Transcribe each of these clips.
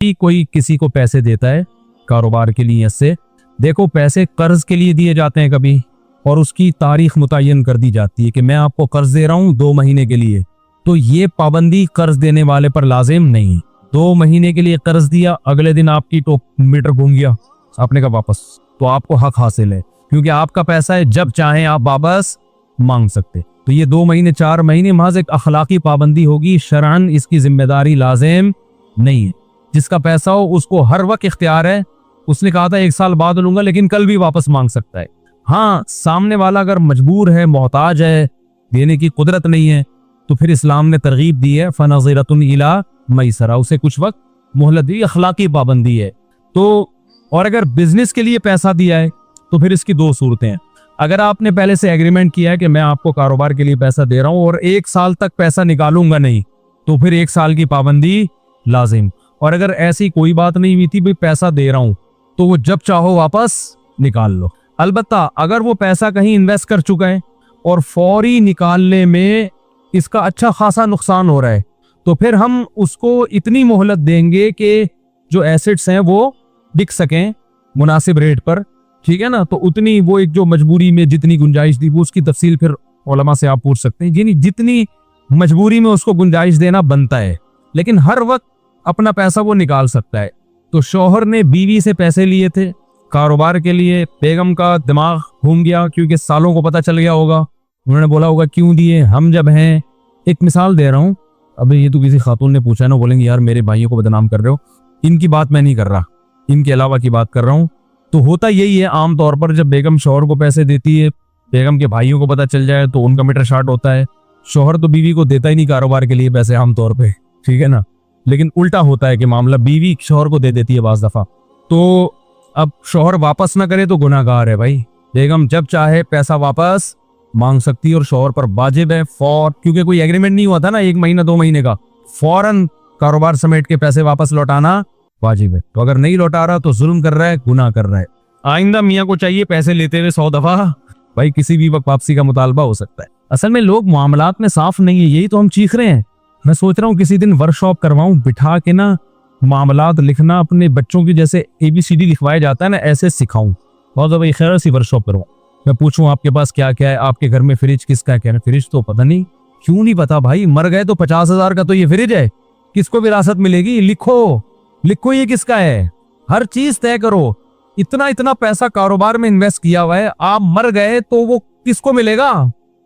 कि कोई किसी को पैसे देता है कारोबार के लिए, इससे देखो पैसे कर्ज के लिए दिए जाते हैं कभी, और उसकी तारीख मुतय्यन कर दी जाती है कि मैं आपको कर्ज दे रहा हूं 2 महीने के लिए, तो ये पाबंदी कर्ज देने वाले पर लाजिम नहीं है। 2 महीने के लिए कर्ज दिया, अगले दिन आपकी तो मीटर घूम गया, आपने कहा वापस, तो आपको हक हासिल है क्योंकि आपका पैसा है, जब चाहें आप वापस मांग सकते। तो ये 2 महीने 4 महीने महज एक अखलाकी पाबंदी होगी, शरअन इसकी जिम्मेदारी लाजिम नहीं है। जिसका पैसा हो उसको हर वक्त इख्तियार है, उसने कहा था 1 साल बाद लूंगा लेकिन कल भी वापस मांग सकता है। हाँ, सामने वाला अगर मजबूर है, मोहताज है, देने की कुदरत नहीं है, तो फिर इस्लाम ने तरगीब दी है फनज़िरतुन इला मईसरा, उसे कुछ वक्त मोहलत दी, अखलाकी पाबंदी है। तो और अगर बिजनेस के लिए पैसा दिया है तो फिर इसकी 2 सूरतें हैं। अगर आपने पहले से एग्रीमेंट किया है कि मैं आपको कारोबार के लिए पैसा दे रहा हूं और 1 साल तक पैसा निकालूंगा नहीं, तो फिर 1 साल की पाबंदी लाजिम। और अगर ऐसी कोई बात नहीं हुई थी भाई पैसा दे रहा हूं तो वो जब चाहो वापस निकाल लो। अलबत्ता अगर वो पैसा कहीं इन्वेस्ट कर चुका है और फौरी निकालने में इसका अच्छा खासा नुकसान हो रहा है, तो फिर हम उसको इतनी मोहलत देंगे कि जो एसेट्स हैं वो बिक सकें मुनासिब रेट पर, ठीक है ना। तो उतनी वो एक जो मजबूरी में जितनी गुंजाइश दी, वो उसकी तफसील फिर उलमा से आप पूछ सकते हैं, यानी जितनी मजबूरी में उसको गुंजाइश देना बनता है, लेकिन हर वक्त अपना पैसा वो निकाल सकता है। तो शौहर ने बीवी से पैसे लिए थे कारोबार के लिए, बेगम का दिमाग घूम गया क्योंकि सालों को पता चल गया होगा, उन्होंने बोला होगा क्यों दिए, हम जब हैं, एक मिसाल दे रहा हूँ, अभी ये तो किसी खातून ने पूछा है ना, बोलेंगे यार मेरे भाइयों को बदनाम कर रहे हो, इनकी बात मैं नहीं कर रहा, इनके अलावा की बात कर रहा हूँ। तो होता यही है आम तौर पर, जब बेगम शौहर को पैसे देती है, बेगम के भाइयों को पता चल जाए तो उनका मीटर शार्ट होता है। शौहर तो बीवी को देता ही नहीं कारोबार के लिए पैसे आमतौर पे, ठीक है ना, लेकिन उल्टा होता है कि मामला बीवी शौहर को दे देती है बाज दफा। तो अब शौहर वापस ना करे तो गुनाहगार है भाई, बेगम जब चाहे पैसा वापस मांग सकती है और शौहर पर वाजिब है क्योंकि कोई एग्रीमेंट नहीं हुआ था ना 1 महीना 2 महीने का, फौरन कारोबार समेट के पैसे वापस लौटाना वाजिब है। तो अगर नहीं लौटा रहा तो जुल्म कर रहा है, गुनाह कर रहा है। आइंदा मियाँ को चाहिए पैसे लेते हुए 100 दफा भाई किसी भी वक्त वापसी का मुतालबा हो सकता है। असल में लोग मामलात में साफ नहीं है, यही तो हम चीख रहे हैं। मैं सोच रहा हूँ किसी दिन वर्कशॉप करवाऊं, बिठा के ना मामलात लिखना अपने बच्चों की जैसे ABCD लिखवाया जाता है ना, ऐसे सिखाऊं, बहुत भाई खैर सी वर्कशॉप करवाऊं। मैं पूछूं आपके पास क्या क्या है, आपके घर में फ्रिज किसका है, फ्रिज तो पता नहीं, क्यों नहीं पता भाई, मर गए तो 50,000 का तो ये फ्रिज है, किसको विरासत मिलेगी, लिखो ये किसका है, हर चीज तय करो। इतना पैसा कारोबार में इन्वेस्ट किया हुआ है, आप मर गए तो वो किसको मिलेगा,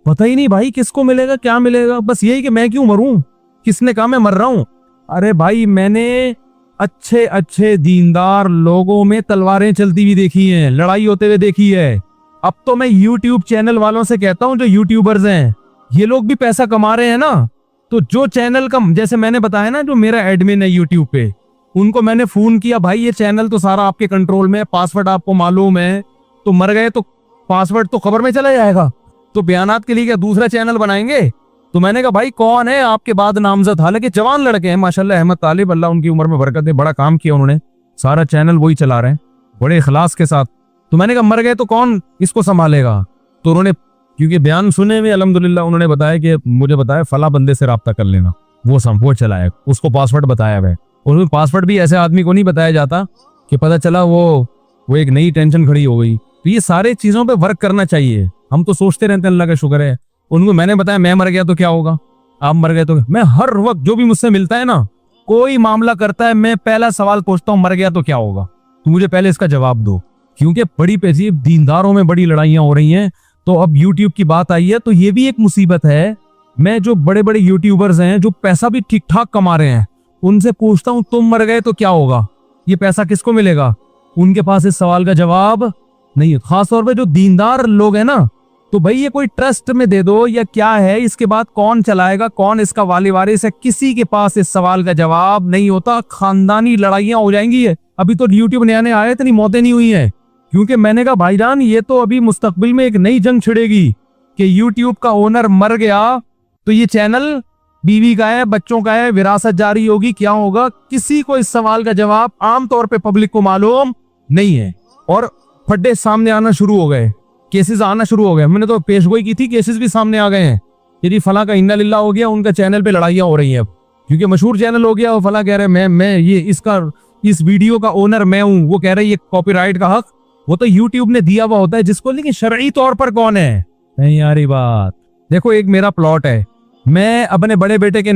पता ही नहीं भाई किसको मिलेगा, क्या मिलेगा, बस यही कि मैं क्यों मरूं, किसने कहा मैं मर रहा हूं। अरे भाई मैंने अच्छे दीनदार लोगों में तलवारें चलती हुई देखी हैं, लड़ाई होते हुए देखी है। अब तो मैं YouTube चैनल वालों से कहता हूं, जो यूट्यूबर्स हैं, ये लोग भी पैसा कमा रहे हैं ना, तो जो चैनल का, जैसे मैंने बताया ना, जो मेरा एडमिन है YouTube पे, उनको मैंने फोन किया, भाई ये चैनल तो सारा आपके कंट्रोल में है, पासवर्ड आपको मालूम है, तो मर गए तो पासवर्ड तो खबर में चला जाएगा, तो बयानात के लिए क्या दूसरा चैनल बनाएंगे। तो मैंने कहा भाई कौन है आपके बाद नामजद, हालांकि जवान लड़के हैं माशाल्लाह, अहमद तालिब, अल्लाह उनकी उम्र में बरकत है, बड़ा काम किया उन्होंने, सारा चैनल वही चला रहे हैं बड़े इखलास के साथ। तो मैंने कहा मर गए तो कौन इसको संभालेगा, तो उन्होंने क्योंकि बयान सुने हुए अल्हम्दुलिल्लाह, उन्होंने बताया कि मुझे बताया फला बंदे से राब्ता कर लेना, वो चलाया, उसको पासवर्ड बताया हुआ है। और पासवर्ड भी ऐसे आदमी को नहीं बताया जाता कि पता चला वो एक नई टेंशन खड़ी हो गई। तो ये सारे चीजों पे वर्क करना चाहिए, हम तो सोचते रहते हैं अल्लाह का शुक्र है। उनको मैंने बताया मैं मर गया तो क्या होगा, आप मर गए तो, मैं हर वक्त जो भी मुझसे मिलता है ना, कोई मामला करता है, मैं पहला सवाल पूछता हूँ मर गया तो क्या होगा, तो मुझे पहले इसका जवाब दो, क्योंकि बड़ी पेशी दीनदारों में बड़ी लड़ाइयां हो रही हैं। तो अब YouTube की बात आई है तो ये भी एक मुसीबत है। मैं जो बड़े बड़े यूट्यूबर्स हैं जो पैसा भी ठीक ठाक कमा रहे हैं, उनसे पूछता हूं तुम मर गए तो क्या होगा, ये पैसा किसको मिलेगा, उनके पास इस सवाल का जवाब नहीं है। खासतौर पे जो दीनदार लोग हैं ना, तो भाई ये कोई ट्रस्ट में दे दो या क्या है, इसके बाद कौन चलाएगा, कौन इसका वाली वारिस है, किसी के पास इस सवाल का जवाब नहीं होता। खानदानी लड़ाइयां हो जाएंगी। अभी तो यूट्यूब नए आए, इतनी मौतें नहीं हुई है, क्योंकि मैंने कहा भाईजान ये तो अभी मुस्तकबिल में एक नई जंग छिड़ेगी कि यूट्यूब का ओनर मर गया तो ये चैनल बीवी का है, बच्चों का है, विरासत जारी होगी, क्या होगा, किसी को इस सवाल का जवाब आमतौर पे पब्लिक को मालूम नहीं है। और फड्डे सामने आना शुरू हो गए, केसेस आना शुरू हो गए। मैंने तो पेशगोई की थी, केसेस भी सामने आ गए हैं। यदि फला का इन्ना लिल्लाह हो गया, उनका चैनल पे लड़ाइयां हो रही हैं, क्योंकि मशहूर चैनल हो गया और फला कह रहे मैं ये इसका इस वीडियो का ओनर मैं हूं, वो कह रहा है ये कॉपीराइट का हक वो तो यूट्यूब ने दिया हुआ होता है जिसको, लेकिन शरई तौर पर कौन है? नहीं यार ये बात देखो, एक मेरा प्लॉट है, मैं अपने बड़े बेटे के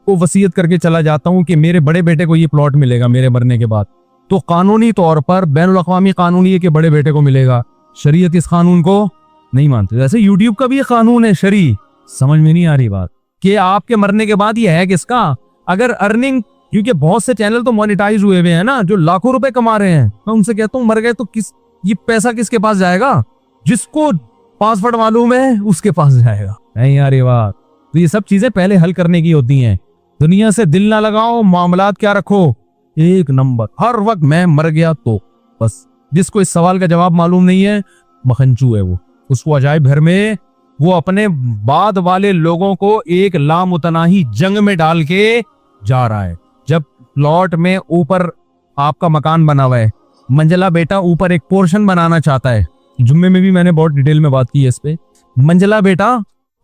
को वसीयत करके चला जाता हूं कि मेरे बड़े बेटे को ये प्लॉट मिलेगा मेरे मरने के बाद, तो कानूनी तौर पर बैनुल अक़वामी कानून ये कि बड़े बेटे को मिलेगा। शरीयत इस कानून को नहीं मानते। वैसे यूट्यूब का भी ये कानून है शरी, समझ में नहीं आ रही बात कि आपके मरने के बाद ये है किसका? अगर अर्निंग, क्योंकि बहुत से चैनल तो मोनेटाइज हुए हुए हैं ना, जो लाखों रुपए कमा रहे हैं, मैं उनसे कहता हूँ मर गए तो किस ये पैसा किसके पास जाएगा? जिसको पासवर्ड मालूम है उसके पास जाएगा। नहीं यार ये बात, तो ये सब चीजें पहले हल करने की होती हैं। दुनिया से दिल ना लगाओ, मामलात क्या रखो एक नंबर, हर वक्त मैं मर गया तो बस। जिसको इस सवाल का जवाब मालूम नहीं है मखंचू है वो, उसको अजायब घर में वो अपने बाद वाले लोगों को एक लामुतनाही जंग में डाल के जा रहा है। जब प्लॉट में ऊपर आपका मकान बना हुआ है, मंजिला बेटा ऊपर एक पोर्शन बनाना चाहता है, जुम्मे में भी मैंने बहुत डिटेल में बात की है इस पे। मंजिला बेटा,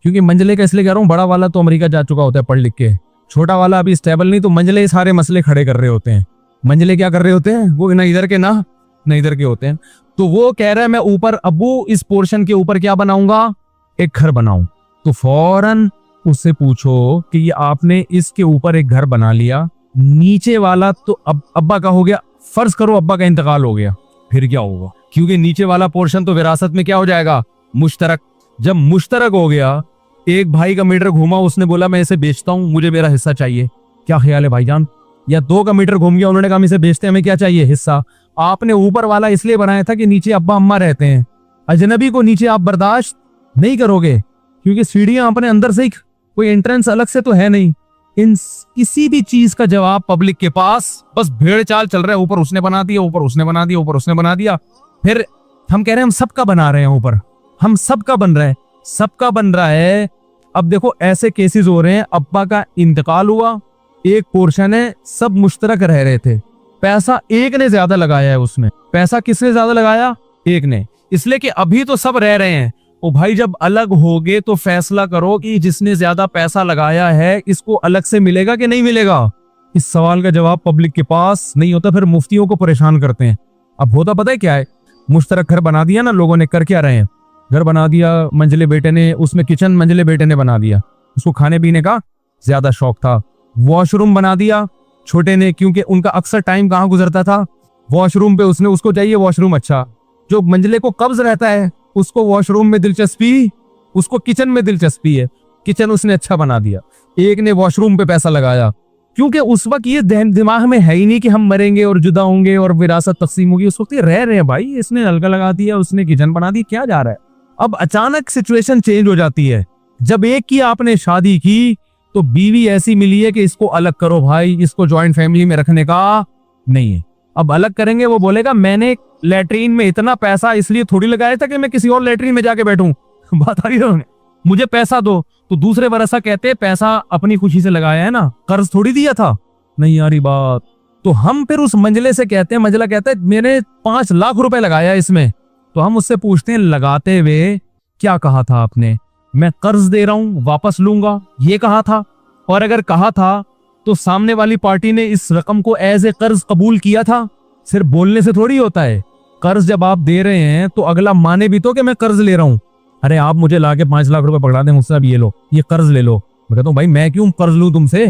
क्योंकि मंजिले का इसलिए कह रहा हूँ, बड़ा वाला तो अमेरिका जा चुका होता है पढ़ लिख के, छोटा वाला अभी स्टेबल नहीं, तो मंजिले सारे मसले खड़े कर रहे होते हैं। मंजिले क्या कर रहे होते हैं? वो ना इधर के ना इधर के होते हैं। तो वो कह रहा है मैं ऊपर अब्बू इस पोर्शन के ऊपर क्या बनाऊंगा? एक घर बनाऊं। तो फौरन उससे पूछो कि ये आपने इसके ऊपर एक घर बना लिया, नीचे वाला तो अब अब्बा का हो गया, फर्ज करो अब्बा का इंतकाल हो गया, फिर क्या होगा? क्योंकि नीचे वाला पोर्शन तो विरासत में क्या हो जाएगा? मुश्तरक। जब मुश्तरक हो गया, एक भाई का मीटर घूमा, उसने बोला मैं इसे बेचता हूं, मुझे मेरा हिस्सा चाहिए, क्या ख्याल है भाईजान? या 2 का मीटर घूम गया, उन्होंने कहा हम इसे बेचते हैं, हमें क्या चाहिए? हिस्सा। आपने ऊपर वाला इसलिए बनाया था कि नीचे अब्बा अम्मा रहते हैं, अजनबी को नीचे आप बर्दाश्त नहीं करोगे, क्योंकि सीढ़ियां अपने अंदर से ही, कोई एंट्रेंस अलग से तो है नहीं। इन किसी भी चीज का जवाब पब्लिक के पास बस भेड़ चाल चल रहा है, ऊपर उसने बना दिया, ऊपर उसने बना दिया, ऊपर उसने बना दिया। फिर हम कह रहे हैं हम सबका बना रहे हैं, ऊपर हम सबका बन रहा है, सबका बन रहा है। अब देखो ऐसे केसेस हो रहे हैं, अब्बा का इंतकाल हुआ, एक पोर्शन है, सब मुश्तरक रह रहे थे, पैसा एक ने ज्यादा लगाया है, उसमें पैसा किसने ज्यादा लगाया? एक ने। इसलिए कि अभी तो सब रह रहे हैं, ओ भाई जब अलग होगे तो फैसला करो कि जिसने ज्यादा पैसा लगाया है इसको अलग से मिलेगा कि नहीं मिलेगा। इस सवाल का जवाब पब्लिक के पास नहीं होता, फिर मुफ्तियों को परेशान करते हैं। अब होता पता है क्या है? मुश्तरक घर बना दिया ना लोगों ने, कर क्या रहे हैं? घर बना दिया, मंजिले बेटे ने, उसमें किचन मंजिले बेटे ने बना दिया, उसको खाने पीने का ज्यादा शौक था। वॉशरूम बना दिया छोटे ने, क्योंकि उनका अक्सर टाइम कहाँ गुजरता था? वॉशरूम पे। उसने उसको चाहिए वॉशरूम अच्छा। जो मंजिले को कब्ज रहता है उसको वॉशरूम में दिलचस्पी, उसको किचन में दिलचस्पी है, किचन उसने अच्छा बना दिया। एक ने वॉशरूम पे पैसा लगाया, क्योंकि उस वक्त ये दिमाग में है ही नहीं कि हम मरेंगे और जुदा होंगे और विरासत तकसीम होगी, उस वक्त ये रह रहे हैं भाई, इसने नलका लगा दिया, उसने किचन बना दी, क्या जा रहा है? अब अचानक सिचुएशन चेंज हो जाती है। जब एक की आपने शादी की तो बीवी ऐसी मिली है कि इसको अलग करो भाई, इसको जॉइंट फैमिली में रखने का नहीं है। अब अलग करेंगे, वो बोलेगा मैंने लैट्रीन में इतना पैसा इसलिए थोड़ी लगाया था कि मैं किसी और लैट्रीन में जाके बैठूं। बात आ रही है, मुझे पैसा दो। तो दूसरे बरसा कहते हैं पैसा अपनी खुशी से लगाया है ना, कर्ज थोड़ी दिया था। नहीं यारी बात। तो हम फिर उस मंजिले से कहते हैं, मंजिला कहता है मैंने 5 लाख रुपए लगाया इसमें, तो हम उससे पूछते हैं लगाते हुए क्या कहा था आपने? मैं कर्ज दे रहा हूं, वापस लूंगा, ये कहा था? और अगर कहा था तो सामने वाली पार्टी ने इस रकम को एज ए कर्ज कबूल किया था? सिर्फ बोलने से थोड़ी होता है। कर्ज जब आप दे रहे हैं तो अगला माने भी तो कि मैं कर्ज ले रहा हूं। अरे आप मुझे लाके 5 लाख रुपए पकड़ा दें मुझसे, अब ये लो, ये कर्ज ले लो। मैं कहता हूं भाई मैं क्यों कर्ज लूं तुमसे?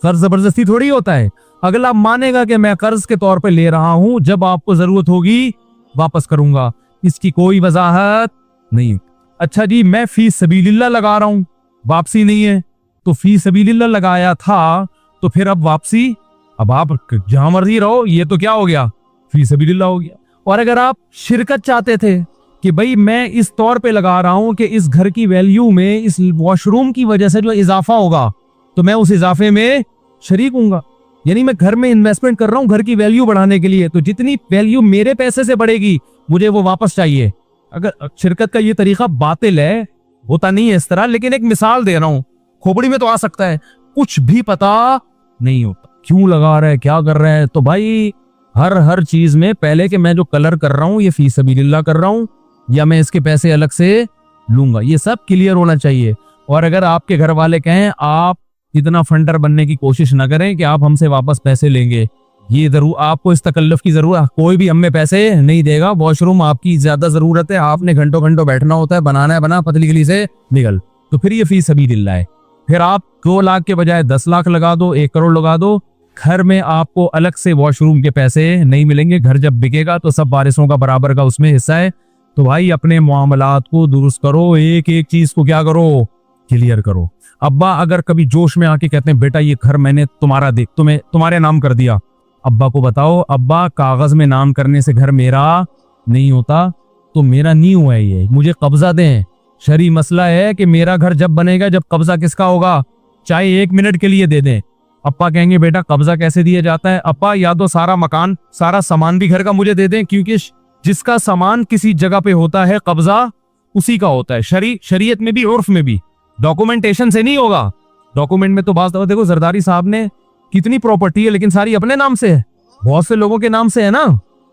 कर्ज जबरदस्ती थोड़ी होता है। अगला मानेगा कि मैं कर्ज के तौर पे ले रहा हूं, जब आपको जरूरत होगी वापस करूंगा, इसकी कोई वजाहत नहीं। अच्छा जी, मैं फी सबीलिल्लाह लगा रहा हूं, वापसी नहीं है, तो फी सबीलिल्लाह लगाया था तो फिर अब वापसी, अब आप जहां मर्जी रहो, ये तो क्या हो गया? फी सबीलिल्लाह हो गया। और अगर आप शिरकत चाहते थे कि भाई मैं इस तौर पे लगा रहा हूं कि इस घर की वैल्यू में इस वॉशरूम की वजह से जो इजाफा होगा तो मैं उस इजाफे में शरीक हूंगा, यानी मैं घर में इन्वेस्टमेंट कर रहा हूं घर की वैल्यू बढ़ाने के लिए, तो जितनी वैल्यू मेरे पैसे से बढ़ेगी मुझे वो वापस चाहिए। अगर शिरकत का ये तरीका बातिल है, होता नहीं है इस तरह, लेकिन एक मिसाल दे रहा हूं, खोपड़ी में तो आ सकता है, कुछ भी पता नहीं होता क्यों लगा रहा है, क्या कर रहा है। तो भाई हर चीज में पहले कि मैं जो कलर कर रहा हूं ये फी सबीलिल्लाह कर रहा हूं या मैं इसके पैसे अलग से लूंगा, ये सब क्लियर होना चाहिए। और अगर आपके घर वाले कहें आप इतना फंडर बनने की कोशिश ना करें कि आप हमसे वापस पैसे लेंगे, ये जरूर आपको इस तकल्लुफ की जरूरत, कोई भी हमें पैसे नहीं देगा, वॉशरूम आपकी ज्यादा जरूरत है, आपने घंटों घंटों बैठना होता है, बनाना है बना, पतली गली से निकल। तो फिर ये फी सबीलिल्लाह है। फिर आप 2 लाख के बजाय 10 लाख लगा दो, 1 करोड़ लगा दो, घर में आपको अलग से वॉशरूम के पैसे नहीं मिलेंगे। घर जब बिकेगा तो सब वारिसों का बराबर का उसमें हिस्सा है। तो भाई अपने मामलात को दुरुस्त करो, एक एक चीज को क्या करो, क्लियर करो। अब्बा अगर कभी जोश में आके कहते हैं बेटा ये घर मैंने तुम्हारे नाम कर दिया, अब्बा को बताओ अब्बा कागज में नाम करने से घर मेरा नहीं होता, तो मेरा नहीं हुआ है, ये मुझे कब्जा दें। शरी मसला है कि मेरा घर जब बनेगा, जब कब्जा किसका होगा, चाहे 1 मिनट के लिए दे दें। अप्पा कहेंगे बेटा कब्जा कैसे दिया जाता है, अप्पा या तो सारा मकान सारा सामान भी घर का मुझे दे दें, क्योंकि जिसका सामान किसी जगह पे होता है कब्जा उसी का होता है। शरीयत में भी उर्फ में भी, डॉक्यूमेंटेशन से नहीं होगा। डॉक्यूमेंट में तो बात देखो जरदारी साहब ने कितनी प्रॉपर्टी है लेकिन सारी अपने नाम से है, बहुत से लोगों के नाम से है ना,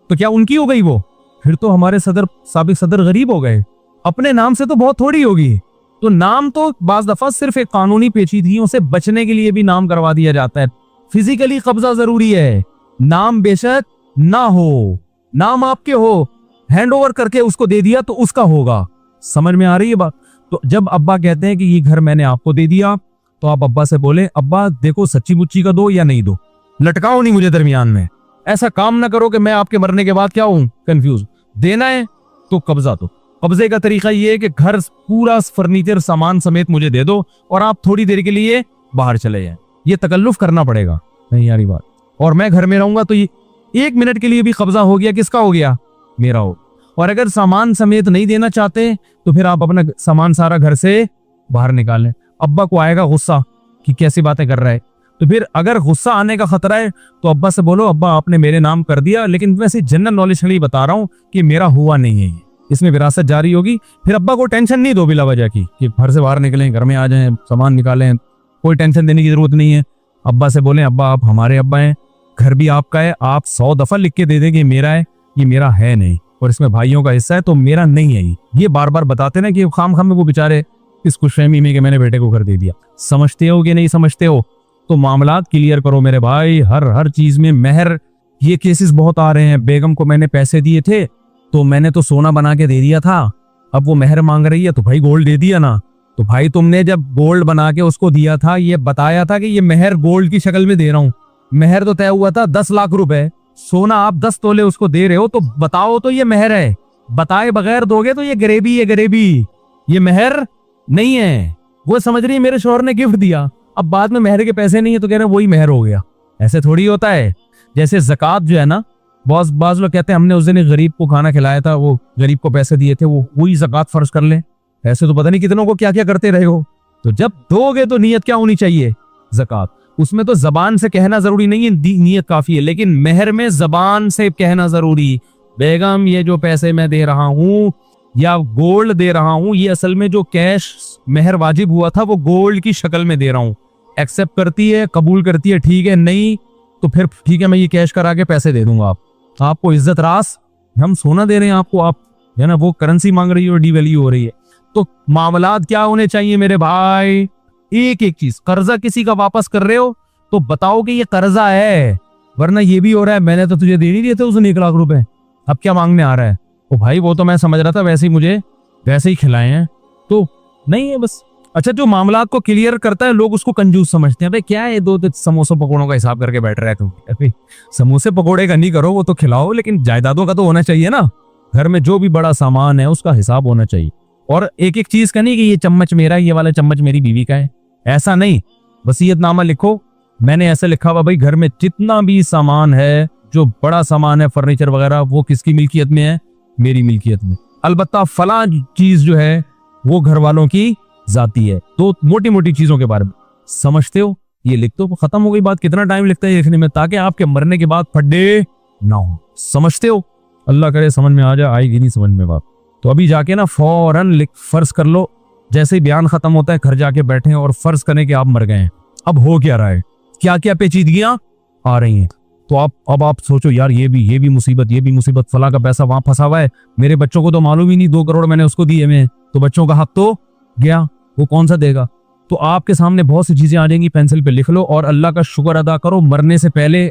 तो क्या उनकी हो गई वो? फिर तो हमारे साबिक सदर गरीब हो गए। अपने नाम से तो बहुत थोड़ी होगी। तो नाम तो बाज दफा सिर्फ एक कानूनी पेचीदगियों से बचने के लिए भी नाम करवा दिया जाता है। फिजिकली कब्जा जरूरी है, नाम बेशक ना हो, नाम आपके हो, हैंड ओवर करके उसको दे दिया तो उसका होगा। समझ में आ रही है बात? तो जब अब्बा कहते हैं कि ये घर मैंने आपको दे दिया, तो आप अब्बा से बोले अब्बा देखो सच्ची मुच्ची का दो या नहीं दो, लटकाओ नहीं मुझे दरमियान में। ऐसा काम ना करो कि मैं आपके मरने के बाद क्या हूं, कंफ्यूज। देना है तो कब्जा दो। कब्जे का तरीका ये है कि घर पूरा फर्नीचर सामान समेत मुझे दे दो और आप थोड़ी देर के लिए बाहर चले जाएं। ये तकल्लुफ करना पड़ेगा, नहीं यारी बात। और मैं घर में रहूंगा तो ये 1 मिनट के लिए भी कब्जा हो गया, किसका हो गया, मेरा हो। और अगर सामान समेत नहीं देना चाहते तो फिर आप अपना सामान सारा घर से बाहर निकालें। अब्बा को आएगा गुस्सा कि कैसी बातें कर रहा है, तो फिर अगर गुस्सा आने का खतरा है तो अब्बा से बोलो अब्बा आपने मेरे नाम कर दिया, लेकिन वैसे जनरल नॉलेज के लिए बता रहा हूँ कि मेरा हुआ नहीं है, इसमें विरासत जारी होगी। फिर अब्बा को टेंशन नहीं दो बिला वजह की कि घर से बाहर निकलें, घर में आ जाएं, सामान निकालें, कोई टेंशन देने की जरूरत नहीं है। अब्बा से बोले अब्बा आप हमारे अब्बा हैं, घर भी आपका है, आप 100 दफा लिख के दे दें कि मेरा है, ये मेरा है नहीं और इसमें भाइयों का हिस्सा है तो मेरा नहीं है। ये बार बार बताते ना कि खाम में वो बेचारे इस खुशफहमी में कि मैंने बेटे को कर दे दिया। समझते हो कि नहीं समझते हो? तो मामलात क्लियर करो मेरे भाई। हर चीज में मेहर, ये केसेस बहुत आ रहे हैं। बेगम को मैंने पैसे दिए थे तो मैंने तो सोना बना के दे दिया था, अब वो मेहर मांग रही है तो भाई गोल्ड दे दिया ना। तो भाई तुमने जब गोल्ड बना के उसको दिया था, ये बताया था कि ये मेहर गोल्ड की शक्ल में दे रहा हूं। मेहर तो तय हुआ था 10 लाख रुपए, सोना आप 10 तोले उसको दे रहे हो, तो बताओ तो ये मेहर है। बताए बगैर दोगे तो ये गरीबी है, गरीबी, ये मेहर नहीं है। वो समझ रही है मेरे शौहर ने गिफ्ट दिया, अब बाद में मेहर के पैसे नहीं है तो कह रहे हैं वही मेहर हो गया। ऐसे थोड़ी होता है। जैसे ज़कात जो है ना, बाज लोग कहते हैं हमने उस दिन एक गरीब को खाना खिलाया था, वो गरीब को पैसे दिए थे, वो वही ज़कात फर्ज कर ले। ऐसे तो पता नहीं कितनों को क्या क्या करते रहे हो। तो जब दोगे तो नीयत क्या होनी चाहिए, ज़कात। उसमें तो जबान से कहना जरूरी नहीं है, नीयत काफी है, लेकिन मेहर में जबान से कहना जरूरी। बेगम ये जो पैसे मैं दे रहा हूँ या गोल्ड दे रहा हूँ, ये असल में जो कैश मेहर वाजिब हुआ था वो गोल्ड की शक्ल में दे रहा हूँ। एक्सेप्ट करती है, कबूल करती है, ठीक है, नहीं तो फिर ठीक है मैं ये कैश करा के पैसे दे दूंगा। आपको इज्जत रास, हम सोना दे रहे हैं आपको, आप है ना वो करेंसी मांग रही है और डीवैल्यू हो रही है। तो मामलात क्या होने चाहिए मेरे भाई, एक एक चीज। कर्जा किसी का वापस कर रहे हो तो बताओ कि ये कर्जा है, वरना ये भी हो रहा है मैंने तो तुझे दे नहीं दिए थे उसने 1 लाख रुपए, अब क्या मांगने आ रहा है। तो भाई वो तो मैं समझ रहा था वैसे ही मुझे वैसे ही खिलाए हैं, तो नहीं है बस। अच्छा, जो मामलात को क्लियर करता है लोग उसको कंजूस समझते हैं। भाई क्या है, 2 समोसे पकौड़ों का हिसाब करके बैठ रहा है तुम। समोसे पकौड़े का नहीं करो, वो तो खिलाओ, लेकिन जायदादों का तो होना चाहिए ना। घर में जो भी बड़ा सामान है उसका हिसाब होना चाहिए। और एक एक चीज का नहीं कि ये चम्मच मेरा, ये वाला चम्मच मेरी बीवी का है, ऐसा नहीं। वसीयतनामा लिखो, मैंने ऐसे लिखा हुआ भाई घर में जितना भी सामान है, जो बड़ा सामान है फर्नीचर वगैरह, वो किसकी मिल्कियत में है, मेरी मिल्कियत में। अलबत्ता फला चीज जो है वो घर वालों की जाती है। तो मोटी मोटी चीजों के बारे में समझते हो, ये लिख दो, खत्म हो गई बात। कितना टाइम लगता है लिखने में, ताकि आपके मरने के बाद फड्डे ना हो। समझते हो? अल्लाह करे समझ में आ जाए, आएगी नहीं समझ में बात तो अभी जाके ना फौरन फर्ज कर लो। जैसे ही बयान खत्म होता है घर जाके बैठे और फर्ज करें कि आप मर गए हैं। अब हो क्या रहा है, क्या क्या पेचीदगियां आ रही हैं, तो अब आप सोचो यार ये भी मुसीबत, ये भी मुसीबत, फला का पैसा वहां फंसा हुआ है, मेरे बच्चों को तो मालूम ही नहीं 2 करोड़ मैंने उसको दिए में, तो बच्चों का हक तो गया, वो कौन सा देगा। तो आपके सामने बहुत सी चीजें आ जाएंगी, पेंसिल पे लिख लो और अल्लाह का शुक्र अदा करो। मरने से पहले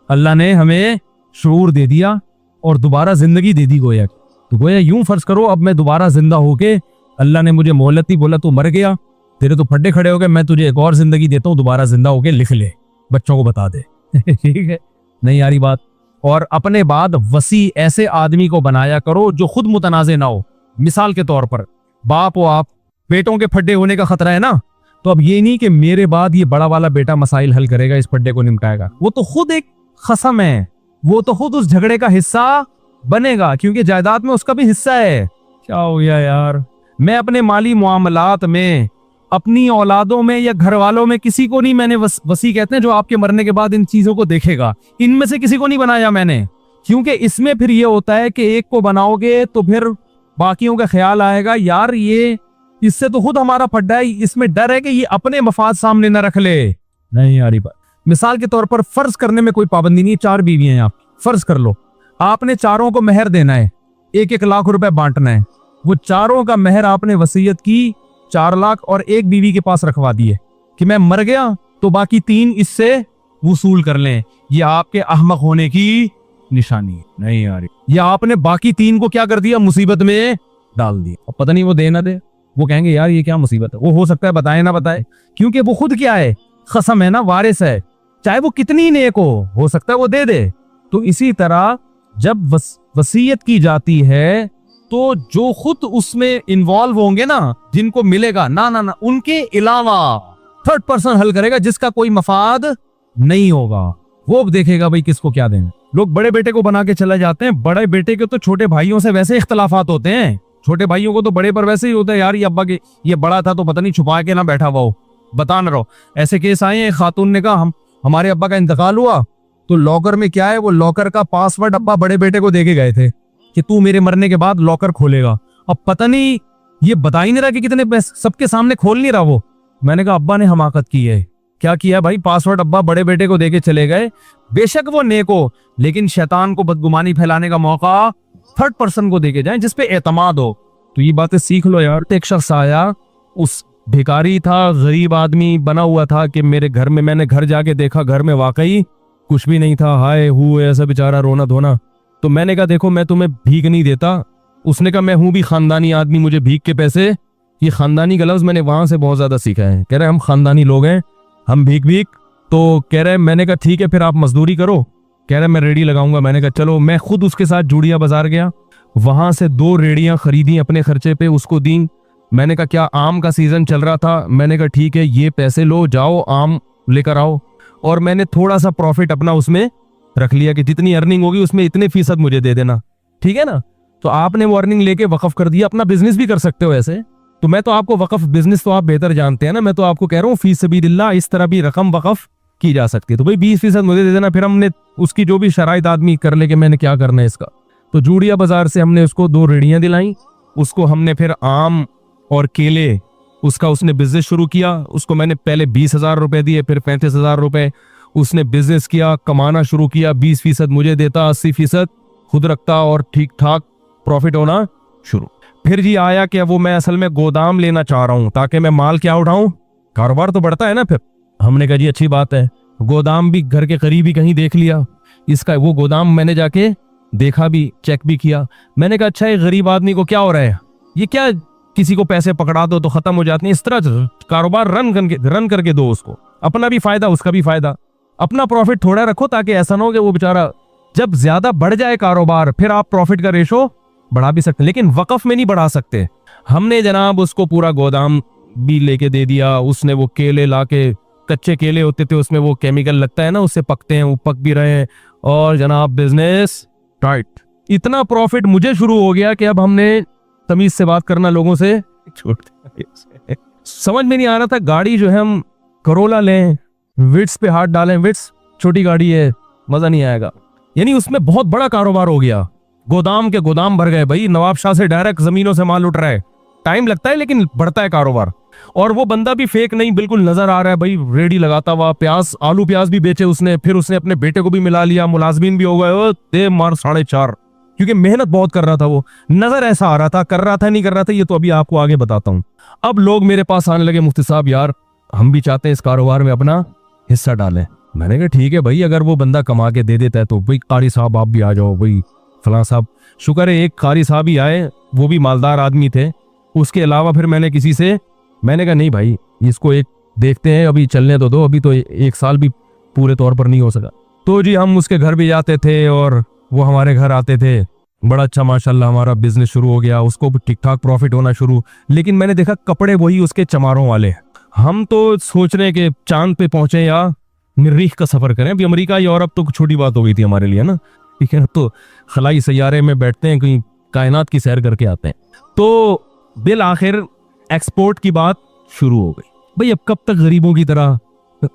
अल्लाह ने हमें शऊर दे दिया और दोबारा जिंदगी दे दी गोया। तो गोया यूं फर्ज करो अब मैं दोबारा जिंदा होके, अल्लाह ने मुझे मोहलत ही बोला तू मर गया, तेरे तो फड्डे खड़े हो गए, मैं तुझे एक और जिंदगी देता हूँ, दोबारा जिंदा होके लिख ले, बच्चों को बता दे। ठीक है, नहीं यारी बात। और अपने बाद वसी ऐसे आदमी को बनाया करो जो खुद मुतनाज़े ना हो। मिसाल के तौर पर बाप हो आप, बेटों के फड्डे होने का खतरा है ना, तो अब ये नहीं कि मेरे बाद ये बड़ा वाला बेटा मसाइल हल करेगा, इस फड्डे को निपटाएगा। वो तो खुद एक खसम है, वो तो खुद उस झगड़े का हिस्सा बनेगा, क्योंकि जायदाद में उसका भी हिस्सा है। क्या हो गया यार, मैं अपने माली मामलात में अपनी औलादों में या घर वालों में किसी को नहीं, मैंने वसी कहते हैं जो आपके मरने के बाद इन चीजों को देखेगा, इनमें से किसी को नहीं बनाया मैंने। क्योंकि इसमें फिर ये होता है कि एक को बनाओगे तो फिर बाकियों का ख्याल आएगा, यार ये इससे तो खुद हमारा फड्डा है, इसमें डर है कि ये अपने मफाद सामने न रख ले। नहीं यार बात, मिसाल के तौर पर फर्ज करने में कोई पाबंदी नहीं, 4 बीवियां हैं आप, फर्ज कर लो आपने चारों को मेहर देना है, 1-1 लाख रुपए बांटना है। वो चारों का मेहर आपने वसीयत की 4 लाख और एक बीवी के पास रखवा दिए कि मैं मर गया तो बाकी 3 इससे वसूल कर लें। ये आपके अहमक होने की निशानी है। नहीं यार, ये आपने बाकी 3 को क्या कर दिया, मुसीबत में डाल दिया। और पता नहीं वो दे ना दे, वो कहेंगे यार ये क्या मुसीबत है, वो हो सकता है बताए ना बताए, क्योंकि वो खुद क्या है, खसम है ना, वारिस है, चाहे वो कितनी नेक हो सकता है वो दे दे। तो इसी तरह जब वसीयत की जाती है तो जो खुद उसमें इन्वॉल्व होंगे ना, जिनको मिलेगा ना ना ना, उनके अलावा 3rd पर्सन हल करेगा, जिसका कोई मफाद नहीं होगा, वो देखेगा भाई किसको क्या देना। लोग बड़े बेटे को बना के चले जाते हैं, बड़े बेटे के तो छोटे भाइयों से वैसे इख्तलाफात होते हैं, छोटे भाइयों को तो बड़े पर वैसे ही होता है, यार ये अब्बा के ये बड़ा था तो पता नहीं छुपा के ना बैठा हुआ हो, बता ना रहो। ऐसे केस आए हैं, खातून ने कहा हमारे अब्बा का इंतकाल हुआ तो लॉकर में क्या है, वो लॉकर का पासवर्ड अब्बा बड़े बेटे को देके गए थे कि तू मेरे मरने के बाद लॉकर खोलेगा। अब पता नहीं ये बता ही नहीं रहा कि कितने पैसे, सबके सामने खोल नहीं रहा वो। मैंने कहा अब्बा ने हमाकत की है। क्या किया भाई, पासवर्ड अब्बा बड़े बेटे को देके चले गए, बेशक वो नेक हो, लेकिन शैतान को बदगुमानी फैलाने का मौका 3rd पर्सन को देके जाए जिसपे एतमाद हो। तो ये बातें सीख लो यार। एक शख्स आया, उस भिखारी था, गरीब आदमी बना हुआ था कि मेरे घर में, मैंने घर जाके देखा घर में वाकई कुछ भी नहीं था, हाय हु ऐसा बेचारा रोना धोना। तो मैंने कहा देखो मैं तुम्हें भीख नहीं देता। उसने कहा मैं हूं भी खानदानी आदमी, मुझे भीख के पैसे, ये खानदानी का लफ्ज मैंने वहां से बहुत ज्यादा सीखा है। कह रहे हम खानदानी लोग हैं, हम भीख भीख। तो कह रहे, मैंने कहा ठीक है फिर आप मजदूरी करो। कह रहे मैं रेडी लगाऊंगा। मैंने कहा चलो। मैं खुद उसके साथ जूड़िया बाजार गया, वहां से 2 रेडियां खरीदी अपने खर्चे पे, उसको दी। मैंने कहा क्या आम का सीजन चल रहा था, मैंने कहा ठीक है ये पैसे लो, जाओ आम लेकर आओ। और मैंने थोड़ा सा प्रॉफिट अपना उसमें रख लिया कि जितनी अर्निंग होगी उसमें इतने फीसद मुझे दे देना, ठीक है ना। तो आपने वो अर्निंग लेके वक्फ कर दिया, अपना बिजनेस भी कर सकते हो ऐसे। तो मैं तो आपको वक्फ बिजनेस तो आप बेहतर जानते हैं ना, मैं तो आपको कह रहा हूँ फी सबीलिल्लाह इस तरह भी रकम वक्फ की जा सकती है। तो भाई 20% मुझे दे देना, फिर हमने उसकी जो भी शराइत आदमी कर ले कि मैंने क्या करना है इसका। तो जूड़िया बाजार से हमने उसको 2 रेडियां दिलाई, उसको हमने फिर आम और केले, उसका उसने बिजनेस शुरू किया। उसको मैंने पहले 20,000 रुपए दिए, फिर 35,000 रुपए। उसने बिजनेस किया, कमाना शुरू किया, 20% मुझे देता, 80% खुद रखता और ठीक ठाक प्रॉफिट होना शुरू। फिर जी आया कि वो मैं असल में गोदाम लेना चाह रहा हूं ताकि मैं माल क्या उठाऊं, कारोबार तो बढ़ता है ना। फिर हमने कहा जी अच्छी बात है, गोदाम भी घर के करीब ही कहीं देख लिया इसका। वो गोदाम मैंने जाके देखा भी, चेक भी किया। मैंने कहा अच्छा ये गरीब आदमी को क्या हो रहा है, ये क्या किसी को पैसे पकड़ा दो तो खत्म हो जाते हैं, इस तरह कारोबार रन करके दो उसको, अपना भी फायदा उसका भी फायदा, अपना प्रॉफिट थोड़ा रखो ताकि ऐसा ना हो कि वो बेचारा जब ज्यादा बढ़ जाए कारोबार फिर आप प्रॉफिट का रेशो बढ़ा भी सकते हैं, लेकिन वक्फ में नहीं बढ़ा सकते। हमने जनाब उसको पूरा गोदाम भी लेके दे दिया। उसने वो केले लाके, कच्चे केले होते थे उसमें वो केमिकल लगता है ना, उससे पकते हैं, वो पक भी रहे हैं। और जनाब बिजनेस टाइट, इतना प्रॉफिट मुझे शुरू हो गया कि अब हमने तमीज से बात करना लोगों से छोड़ दिया। समझ में नहीं आ रहा था, गाड़ी जो है हम करोला लें, विट्स पे हाथ डालें, विट्स छोटी गाड़ी है, मजा नहीं आएगा। यानी उसमें बहुत बड़ा कारोबार हो गया, गोदाम के गोदाम भर गए भाई, नवाब शाह से डायरेक्ट जमीनों से माल उठ रहा है। टाइम लगता है लेकिन बढ़ता है कारोबार। और वो बंदा भी फेक नहीं, बिल्कुल नजर आ रहा है भाई, रेडी लगाता हुआ। प्याज, आलू प्याज भी बेचे उसने, फिर उसने अपने बेटे को भी मिला लिया, मुलाजमीन भी हो गए, दे मार 4.5, क्योंकि मेहनत बहुत कर रहा था वो। नजर ऐसा आ रहा था, कर रहा था नहीं कर रहा था ये तो अभी आपको आगे बताता हूँ। अब लोग मेरे पास आने लगे, मुफ्ती साहब यार हम भी चाहते हैं इस कारोबार में अपना हिस्सा डालें। मैंने कहा ठीक है भाई, अगर वो बंदा कमा के दे देता है तो भाई कारी साहब आप भी आ जाओ भाई फलां साहब। शुक्र है एक कारी साहब ही आए, वो भी मालदार आदमी थे। उसके अलावा फिर मैंने किसी से, मैंने कहा नहीं भाई इसको एक देखते हैं, अभी चलने तो दो, अभी तो एक साल भी पूरे तौर पर नहीं हो सका। तो जी हम उसके घर भी जाते थे और वो हमारे घर आते थे। बड़ा अच्छा माशाल्लाह हमारा बिजनेस शुरू हो गया, उसको भी ठीक ठाक प्रॉफिट होना शुरू। लेकिन मैंने देखा कपड़े वही उसके चमारों वाले। हम तो सोच रहे कि चांद पे पहुंचे या मरीख का सफर करें। अभी अमेरिका यूरोप तो छोटी बात हो गई थी हमारे लिए ना, ठीक है ना। तो खलाई सैयारे में बैठते हैं, कहीं कायनात की सैर करके आते हैं। तो बिल आखिर एक्सपोर्ट की बात शुरू हो गई। भाई अब कब तक गरीबों की तरह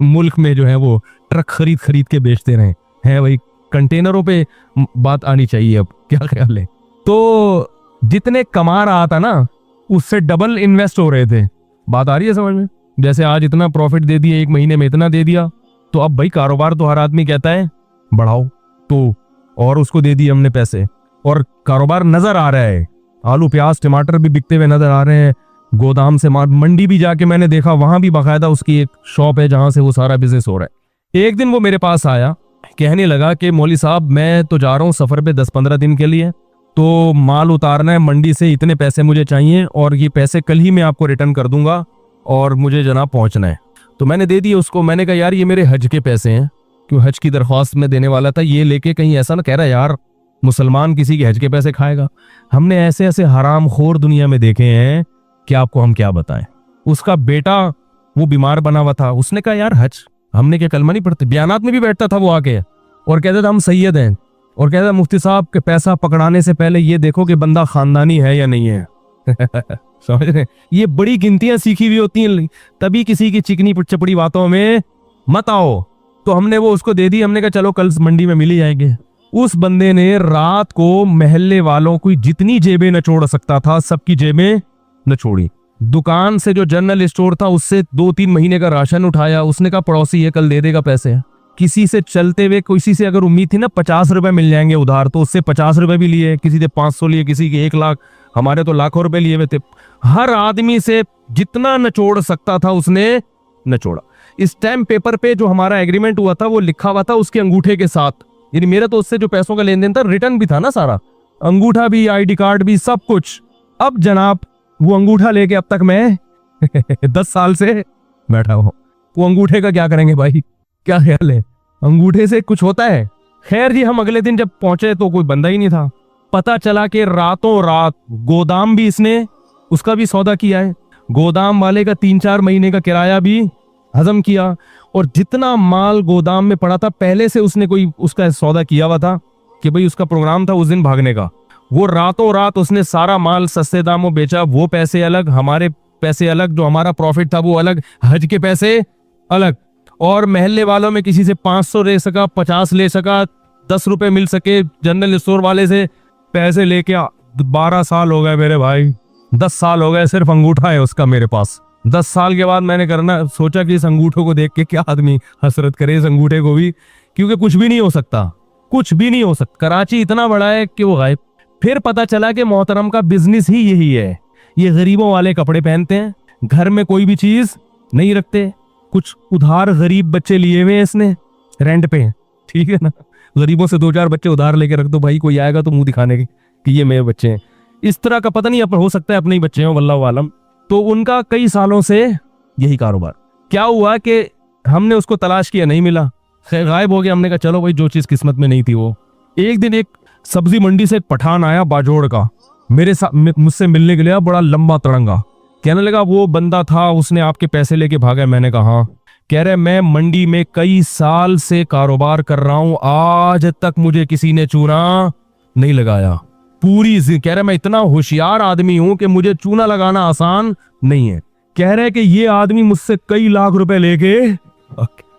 मुल्क में जो है वो ट्रक खरीद खरीद के बेचते रहे हैं भाई, कंटेनरों पे बात आनी चाहिए। अब क्या ख्याल है? तो जितने कमा रहा था ना उससे डबल इन्वेस्ट हो रहे थे। बात आ रही है समझ में? जैसे आज इतना प्रॉफिट दे दिया, एक महीने में इतना दे दिया, तो अब भाई कारोबार तो हर आदमी कहता है बढ़ाओ, तो और उसको दे दिए हमने पैसे और कारोबार नजर आ रहा है। आलू प्याज टमाटर भी बिकते हुए नजर आ रहे हैं। गोदाम से मंडी भी जाके मैंने देखा, वहां भी बाकायदा उसकी एक शॉप है जहां से वो सारा बिजनेस हो रहा है। एक दिन वो मेरे पास आया, कहने लगा कि मौली साहब मैं तो जा रहा हूँ सफर पे 10-15 दिन के लिए, तो माल उतारना है मंडी से, इतने पैसे मुझे चाहिए और ये पैसे कल ही मैं आपको रिटर्न कर दूंगा और मुझे जनाब पहुंचना है। तो मैंने दे दिए उसको। मैंने कहा यार ये मेरे हज के पैसे हैं, क्यों हज की दरख्वास्त में देने वाला था, ये लेके कहीं ऐसा ना कह रहा यार मुसलमान किसी के हज के पैसे खाएगा। हमने ऐसे ऐसे हराम खोर दुनिया में देखे हैं कि आपको हम क्या बताएं। उसका बेटा वो बीमार बना हुआ था, उसने कहा यार हज, हमने क्या कलमा नहीं पढ़ते? बयानात में भी बैठता था वो आके और कहता था हम सैयद हैं, और कहता मुफ्ती साहब के पैसा पकड़ाने से पहले ये देखो कि बंदा खानदानी है या नहीं है। समझ रहे? ये बड़ी गिनतियां सीखी हुई होती हैं, तभी किसी की चिकनी चपड़ी बातों में मत आओ। तो हमने वो उसको दे दी। हमने कहा चलो कल मंडी में मिल ही जाएंगे। उस बंदे ने रात को महल्ले वालों की जितनी जेबें नचोड़ सकता था सबकी जेबें नचोड़ी। दुकान से जो जनरल स्टोर था उससे 2-3 महीने का राशन उठाया। उसने कहा पड़ोसी ये कल दे देगा पैसे। किसी से चलते हुए किसी से अगर उम्मीद थी ना 50 रुपए मिल जाएंगे उधार, तो उससे 50 रुपए भी लिए, किसी से 500 लिए, किसी के 1 लाख, हमारे तो लाखों रुपए लिए हुए थे। हर आदमी से जितना नचोड़ सकता था उसने नचोड़ा। स्टैम्प पेपर पे जो हमारा एग्रीमेंट हुआ था वो लिखा हुआ था उसके अंगूठे के साथ, यानी मेरा तो उससे जो पैसों का लेन देन था रिटर्न भी था ना सारा, अंगूठा भी, आईडी कार्ड भी, सब कुछ। अब जनाब वो अंगूठा लेके अब तक मैं 10 साल से बैठा हूं। वो अंगूठे का क्या करेंगे भाई? क्या ख्याल है? अंगूठे से कुछ होता है? खैर जी हम अगले दिन जब पहुंचे तो कोई बंदा ही नहीं था। पता चला कि रातों रात गोदाम भी इसने, उसका भी सौदा किया है, गोदाम वाले का 3-4 महीने का किराया भी हजम किया, और जितना माल गोदाम में पड़ा था पहले से उसने कोई उसका सौदा किया हुआ था कि भाई उसका प्रोग्राम था उस दिन भागने का। वो रातों रात उसने सारा माल सस्ते दामों बेचा। वो पैसे अलग, हमारे पैसे अलग, जो हमारा प्रॉफिट था वो अलग, हज के पैसे अलग। और महल्ले वालों में किसी से 500 ले सका, 50 ले सका, 10 रुपए मिल सके, जनरल स्टोर वाले से पैसे लेके 12 साल हो गए मेरे भाई, 10 साल हो गए, सिर्फ अंगूठा है उसका मेरे पास। 10 साल के बाद मैंने करना सोचा कि इस अंगूठे को देख के क्या आदमी हसरत करे इस अंगूठे को भी, क्योंकि कुछ भी नहीं हो सकता, कुछ भी नहीं हो सकता। कराची इतना बड़ा है कि वो गायब। फिर पता चला कि मोहतरम का बिजनेस ही यही है, ये गरीबों वाले कपड़े पहनते हैं, घर में कोई भी चीज नहीं रखते, कुछ उधार गरीब बच्चे लिए हुए हैं इसने रेंट पे, ठीक है ना। गरीबों से 2-4 बच्चे उधार लेके रख दो भाई, कोई आएगा तो मुंह दिखाने के कि ये मेरे बच्चे हैं। इस तरह का पता नहीं, अब हो सकता है अपने ही बच्चे हों, वल्लाहु आलम। तो उनका कई सालों से यही कारोबार। क्या हुआ कि हमने उसको तलाश किया, नहीं मिला, खैर गायब हो गया। हमने कहा चलो भाई जो चीज किस्मत में नहीं थी वो। एक दिन एक सब्जी मंडी से एक पठान आया बाजोड़ का, मेरे साथ मुझसे मिलने के लिए, बड़ा लंबा तड़ंगा। कहने लगा वो बंदा था उसने आपके पैसे लेके भागा। मैंने कहा हाँ। कह रहे मैं मंडी में कई साल से कारोबार कर रहा हूं, आज तक मुझे किसी ने चूना नहीं लगाया पूरी। कह रहे मैं इतना होशियार आदमी हूं कि मुझे चूना लगाना आसान नहीं है। कह रहे कि ये आदमी मुझसे कई लाख रुपए लेके।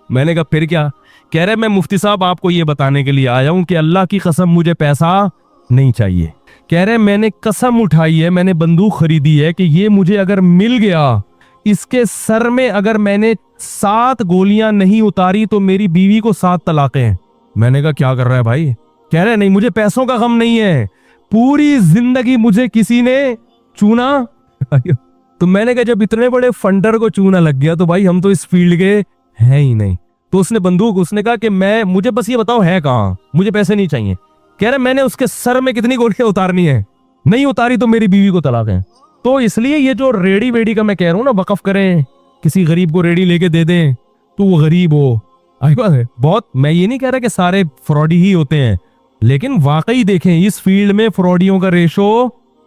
मैंने कहा फिर क्या? कह रहे मैं मुफ्ती साहब आपको ये बताने के लिए आया हूं कि अल्लाह की कसम मुझे पैसा नहीं चाहिए। कह रहे मैंने कसम उठाई है, मैंने बंदूक खरीदी है कि ये मुझे अगर मिल गया, इसके सर में अगर मैंने 7 गोलियां नहीं उतारी तो मेरी बीवी को 7 तलाकें हैं। मैंने कहा क्या कर रहा है भाई? कह रहे नहीं मुझे पैसों का गम नहीं है, पूरी जिंदगी मुझे किसी ने चूना। तो मैंने कहा जब इतने बड़े फंडर को चूना लग गया तो भाई हम तो इस फील्ड के हैं ही नहीं। तो उसने बंदूक, उसने कहा कि मुझे बस ये बताओ है कहाँ, मुझे पैसे नहीं चाहिए। कह रहे मैंने उसके सर में कितनी गोलियां उतारनी है, नहीं उतारी तो मेरी बीवी को तलाक है। तो इसलिए ये जो रेडी वेडी का मैं कह रहा हूँ ना, वकफ करें, किसी गरीब को रेडी लेके दे दें तो वो गरीब हो। बहुत, मैं ये नहीं कह रहा कि सारे फ्रॉडी ही होते हैं, लेकिन वाकई देखें इस फील्ड में फ्रॉडियों का रेशो,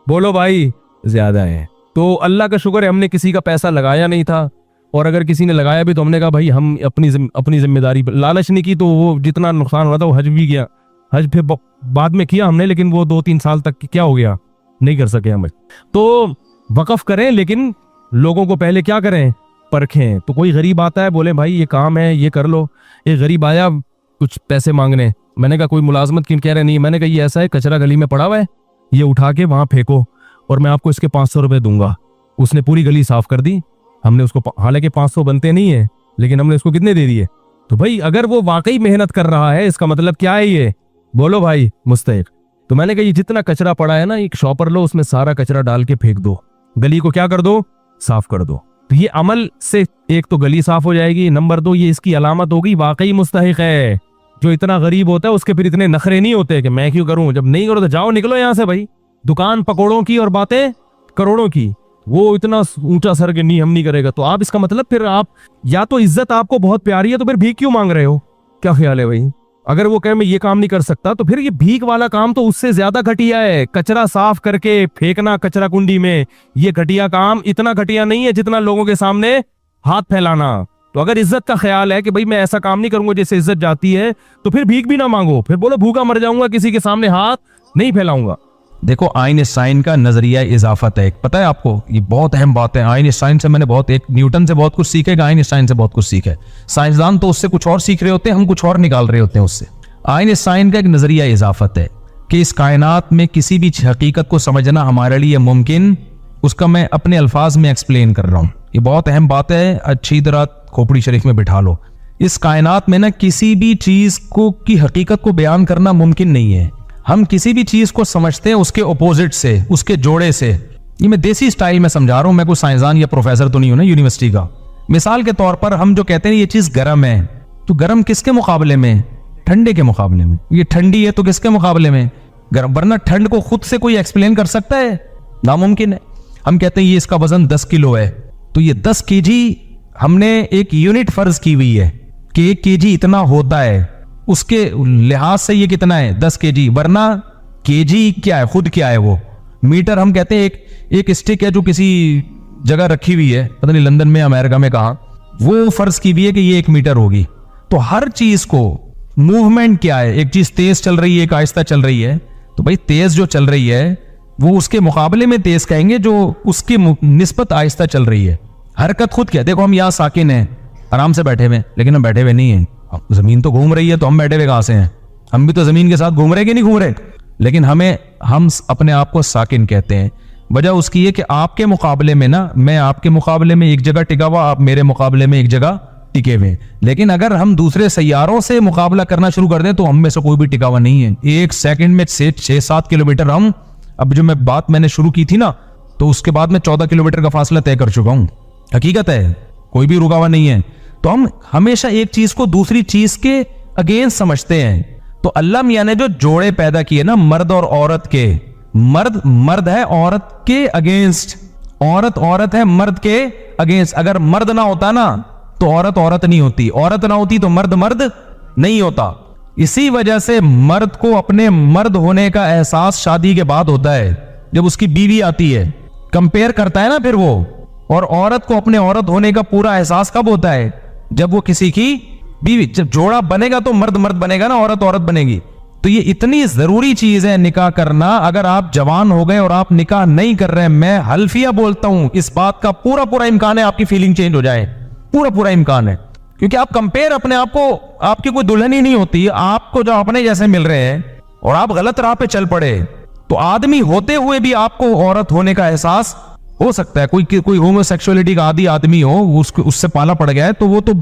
बोलो भाई, ज्यादा है। तो अल्लाह का शुक्र है हमने किसी का पैसा लगाया नहीं था, और अगर किसी ने लगाया भी तो हमने कहा भाई हम अपनी जिम्मेदारी, लालच नहीं की, तो वो जितना नुकसान हुआ था वो हज भी गया। हज फिर बाद में किया हमने, लेकिन वो 2-3 साल तक क्या हो गया, नहीं कर सके हम। तो वकफ करें, लेकिन लोगों को पहले क्या करें, परखें। तो कोई गरीब आता है, बोले भाई ये काम है, ये कर लो। एक गरीब आया कुछ पैसे मांगने, मैंने कहा कोई मुलाजमत क्यों, कह रहे नहीं। मैंने कहा ये ऐसा है, कचरा गली में पड़ा हुआ है, ये उठा के वहां फेंको और मैं आपको इसके 500 रुपए दूंगा। उसने पूरी गली साफ कर दी। हमने उसको, हालांकि 500 बनते नहीं है, लेकिन हमने उसको कितने दे दिए। तो भाई अगर वो वाकई मेहनत कर रहा है, इसका मतलब क्या है, ये बोलो भाई मुस्तहिक। तो मैंने कहा ये जितना कचरा पड़ा है ना, एक शॉपर लो, उसमें सारा कचरा डाल के फेंक दो, गली को क्या कर दो, साफ कर दो। तो ये अमल से एक तो गली साफ हो जाएगी, नंबर 2 ये इसकी अलामत होगी वाकई मुस्तहिक है। जो इतना गरीब होता है उसके फिर इतने नखरे नहीं होते कि मैं क्यों करूं, जब नहीं करो तो जाओ निकलो यहां से भाई। दुकान पकौड़ों की और बातें करोड़ों की, वो इतना ऊंचा सर के नहीं, हम नहीं करेगा। तो आप इसका मतलब फिर आप, या तो इज्जत आपको बहुत प्यारी है तो फिर भीख क्यों मांग रहे हो, क्या ख्याल है भाई। अगर वो कहे मैं ये काम नहीं कर सकता, तो फिर ये भीख वाला काम तो उससे ज्यादा घटिया है। कचरा साफ करके फेंकना कचरा कुंडी में, ये घटिया काम इतना घटिया नहीं है जितना लोगों के सामने हाथ फैलाना। तो अगर इज्जत का ख्याल है कि भाई मैं ऐसा काम नहीं करूंगा जिससे इज्जत जाती है, तो फिर भीख भी ना मांगो, फिर बोलो भूखा मर जाऊंगा, किसी के सामने हाथ नहीं फैलाऊंगा। देखो आइंस्टाइन का नजरिया इजाफत है, पता है आपको, ये बहुत अहम बात है। आइंस्टाइन से मैंने बहुत, एक न्यूटन से बहुत कुछ सीखे, आइंस्टाइन से बहुत कुछ सीखे। साइंसदान तो उससे कुछ और सीख रहे होते हैं, हम कुछ और निकाल रहे होते हैं उससे। आइंस्टाइन का एक नजरिया इजाफत है कि इस कायनात में किसी भी हकीकत को समझना हमारे लिए मुमकिन, उसका मैं अपने अल्फाज में एक्सप्लेन कर रहा हूं। ये बहुत अहम बात है, अच्छी तरह खोपड़ी शरीफ में बिठा लो। इस कायनात में ना किसी भी चीज को की हकीकत को बयान करना मुमकिन नहीं है। हम किसी भी चीज को समझते हैं उसके अपोजिट से, उसके जोड़े से। ये मैं देसी स्टाइल में समझा रहा हूं, मैं कोई साइंसदान या प्रोफेसर तो नहीं हूं ना यूनिवर्सिटी का। मिसाल के तौर पर हम जो कहते हैं ये चीज गर्म है, तो गर्म किसके मुकाबले में, ठंडे के मुकाबले में। ये ठंडी है तो किसके मुकाबले में, गर्म। वरना ठंड को खुद से कोई एक्सप्लेन कर सकता है, नामुमकिन है। हम कहते हैं ये इसका वजन 10 किलो है, तो ये 10 केजी हमने एक यूनिट फर्ज की हुई है कि 1 केजी इतना होता है, उसके लिहाज से ये कितना है 10 केजी। वरना केजी क्या है, खुद क्या है वो। मीटर हम कहते हैं एक स्टिक है जो किसी जगह रखी हुई है, पता नहीं लंदन में अमेरिका में कहां, वो फर्ज की हुई है कि ये 1 मीटर होगी। तो हर चीज को मूवमेंट क्या है, एक चीज तेज चल रही है, एक आहिस्ता चल रही है, तो भाई तेज जो चल रही है वो उसके मुकाबले में तेज कहेंगे जो उसकी निस्बत आहिस्ता चल रही है। हरकत खुद क्या, देखो हम यहाँ साकिन हैं, आराम से बैठे हुए, लेकिन हम बैठे हुए नहीं हैं। जमीन तो घूम रही है, तो हम बैठे हुए कहां से हैं, हम भी तो जमीन के साथ घूम रहे कि नहीं घूम रहे। लेकिन हम अपने आप को साकिन कहते हैं। वजह उसकी है कि आपके मुकाबले में ना, मैं आपके मुकाबले में एक जगह टिका हुआ, आप मेरे मुकाबले में एक जगह टिके हुए। लेकिन अगर हम दूसरे सैयारों से मुकाबला करना शुरू कर दें तो हम में से कोई भी टिका हुआ नहीं है। 1 सेकंड में 6-7 किलोमीटर हम, अब जो बात मैंने शुरू की थी ना, तो उसके बाद में 14 किलोमीटर का फासला तय कर चुका हूं। हकीकत है, कोई भी रुका हुआ नहीं है। तो हम हमेशा एक चीज को दूसरी चीज के अगेंस्ट समझते हैं। तो अल्लाह मियां ने जो जोड़े पैदा किए ना, मर्द और औरत के, मर्द है औरत के अगेंस्ट, औरत है मर्द के अगेंस्ट। अगर मर्द ना होता ना तो औरत नहीं होती, औरत ना होती तो मर्द नहीं होता। इसी वजह से मर्द को अपने मर्द होने का एहसास शादी के बाद होता है, जब उसकी बीवी आती है, कंपेयर करता है ना फिर वो। और औरत को अपने औरत होने का पूरा एहसास कब होता है, जब वो किसी की बीवी, जब जोड़ा बनेगा तो मर्द बनेगा ना, औरत बनेगी। तो ये इतनी जरूरी चीज है निकाह करना। अगर आप जवान हो गए और आप निकाह नहीं कर रहे हैं, मैं हल्फिया बोलता हूं, इस बात का पूरा इम्कान है आपकी फीलिंग चेंज हो जाए, पूरा इम्कान है। क्योंकि आप कंपेयर अपने आप को, आपकी कोई दुल्हन ही नहीं होती, आपको जो अपने जैसे मिल रहे हैं और आप गलत राह पे चल पड़े, तो आदमी होते हुए भी आपको औरत होने का एहसास हो सकता है। कोई होमोसेक्सुअलिटी का आदी आदमी हो, उससे पाला पड़ गया है, तो वो तो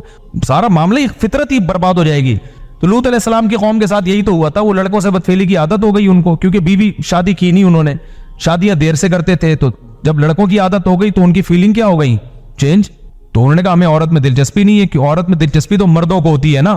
सारा मामला ही, फितरत ही बर्बाद हो जाएगी। तो लूत अलैहिस्सलाम की कौम के साथ यही तो हुआ था। वो लड़कों से बदफेली की आदत हो गई उनको, क्योंकि बीवी शादी की नहीं उन्होंने, शादियां देर से करते थे। तो जब लड़कों की आदत हो गई तो उनकी फीलिंग क्या हो गई, चेंज। तो उन्होंने कहा हमें औरत में दिलचस्पी नहीं है, कि औरत में दिलचस्पी तो मर्दों को होती है ना,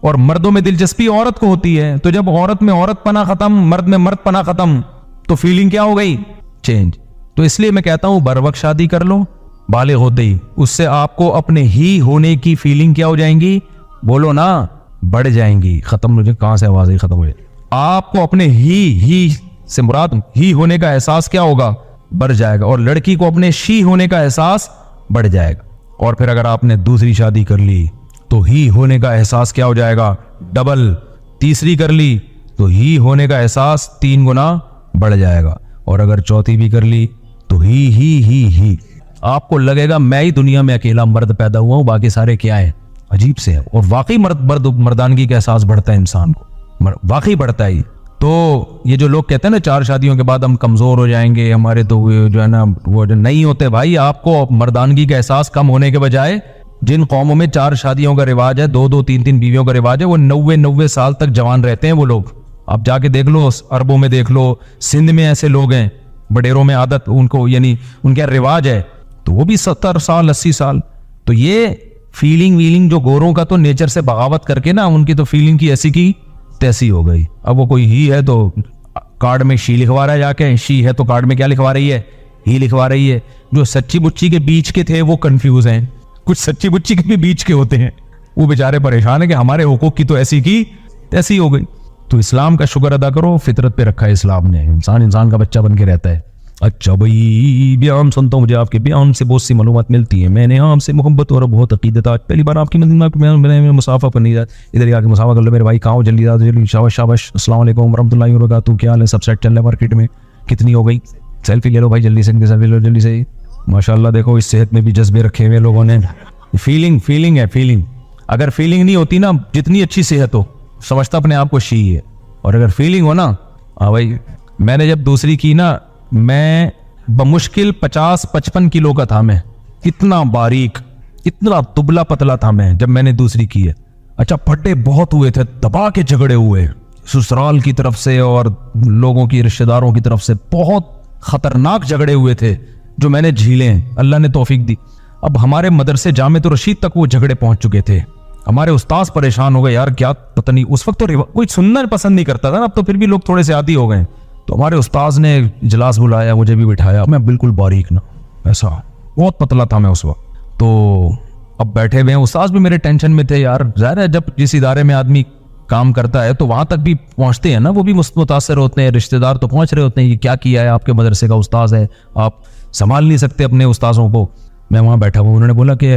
और मर्दों में दिलचस्पी औरत को होती है। तो जब औरत में औरत पना खत्म, मर्द में मर्द पना खत्म, तो फीलिंग क्या हो गई? चेंज। तो इसलिए मैं कहता हूं बर वक्त शादी कर लो, बाले होते ही, उससे आपको अपने ही होने की फीलिंग क्या हो जाएंगी? बोलो ना, बढ़ जाएंगी। खत्म, मुझे कहां से आवाज आई, खत्म हो जाए। आपको अपने ही से मुराद ही होने का एहसास क्या होगा? बढ़ जाएगा। और लड़की को अपने शी होने का एहसास बढ़ जाएगा। और फिर अगर आपने दूसरी शादी कर ली तो ही होने का एहसास क्या हो जाएगा? डबल। तीसरी कर ली तो ही होने का एहसास 3 गुना बढ़ जाएगा। और अगर चौथी भी कर ली तो ही आपको लगेगा मैं ही दुनिया में अकेला मर्द पैदा हुआ हूं, बाकी सारे क्या है? अजीब से है। और वाकई मर्दानगी का एहसास बढ़ता है इंसान को, वाकई बढ़ता है। तो ये जो लोग कहते हैं ना 4 शादियों के बाद हम कमजोर हो जाएंगे, हमारे तो जो है ना वो जो नहीं होते भाई। आपको मर्दानगी का एहसास कम होने के बजाय, जिन कौमों में 4 शादियों का रिवाज है, 2-2 3-3 बीवियों का रिवाज है, वो 90 साल तक जवान रहते हैं वो लोग। आप जाके देख लो, अरबों में देख लो, सिंध में ऐसे लोग हैं, बडेरों में आदत उनको, यानी उनका रिवाज है, तो वो भी 70 साल 80 साल। तो ये फीलिंग जो गोरों का तो नेचर से बगावत करके ना, उनकी तो फीलिंग की ऐसी की तैसी हो गई। अब वो कोई ही है तो कार्ड में शी लिखवा रहा है, जाके शी है तो कार्ड में क्या लिखवा रही है? ही लिखवा रही है। जो सच्ची बुच्ची के बीच के थे वो कंफ्यूज हैं, कुछ सच्ची बुच्ची के भी बीच के होते हैं, वो बेचारे परेशान है कि हमारे हुकूक की तो ऐसी की तैसी हो गई। तो इस्लाम का शुक्र अदा करो, फितरत पे रखा है इस्लाम ने, इंसान का बच्चा बन के रहता है। अच्छा भाई, बयान सुनता हूँ, मुझे आपके बयान से बहुत सी मालूमात मिलती है। मैंने आपसे मोहब्बत और बहुत अकीदत, आज पहली बार आपकी मैंने मुसाफा करनी है, इधर आके मुसाफा कर लो मेरे भाई। कहाँ जल्दी जल्दी, शाबाश शाबाश, अस्सलाम वालेकुम वरहमतुल्लाहि वबरकातुहू, क्या हाल है? सब सेट चल रहा है मार्केट में? कितनी हो गई? सेल्फी ले लो भाई, जल्दी से सेल्फी लो जल्दी से। माशाल्लाह, देखो इस सेहत में भी जज्बे रखे हुए लोगों ने। फीलिंग है, फीलिंग। अगर फीलिंग नहीं होती ना, जितनी अच्छी सेहत हो, समझता अपने आप को शी है। और अगर फीलिंग हो ना, हाँ भाई, मैंने जब दूसरी की ना, मैं बमुश्किल 50-55 किलो का था। मैं इतना बारीक, इतना दुबला पतला था मैं जब मैंने दूसरी की है। अच्छा, फटे बहुत हुए थे, दबा के झगड़े हुए ससुराल की तरफ से और लोगों की, रिश्तेदारों की तरफ से, बहुत खतरनाक झगड़े हुए थे जो मैंने झीले। अल्लाह ने तौफीक दी। अब हमारे मदरसे जामे तो रशीद तक वो झगड़े पहुंच चुके थे। हमारे उस्ताद परेशान हो गए, यार क्या पता नहीं, उस वक्त तो कोई सुनना पसंद नहीं करता था ना, अब तो फिर भी लोग थोड़े से आदी हो गए। तो हमारे उस्ताद ने इजलास बुलाया, मुझे भी बिठाया। मैं बिल्कुल बारीक ना, ऐसा बहुत पतला था मैं उस वक्त। तो अब बैठे हुए हैं, उस्ताद भी मेरे टेंशन में थे। यार ज़ाहिर है, जब जिस इदारे में आदमी काम करता है तो वहां तक भी पहुंचते हैं ना, वो भी मुतासर होते हैं, रिश्तेदार तो पहुंच रहे होते हैं, ये क्या किया है, आपके मदरसे का उस्ताद है, आप संभाल नहीं सकते अपने उस्तादों को। मैं वहां बैठा हुआ, उन्होंने बोला कि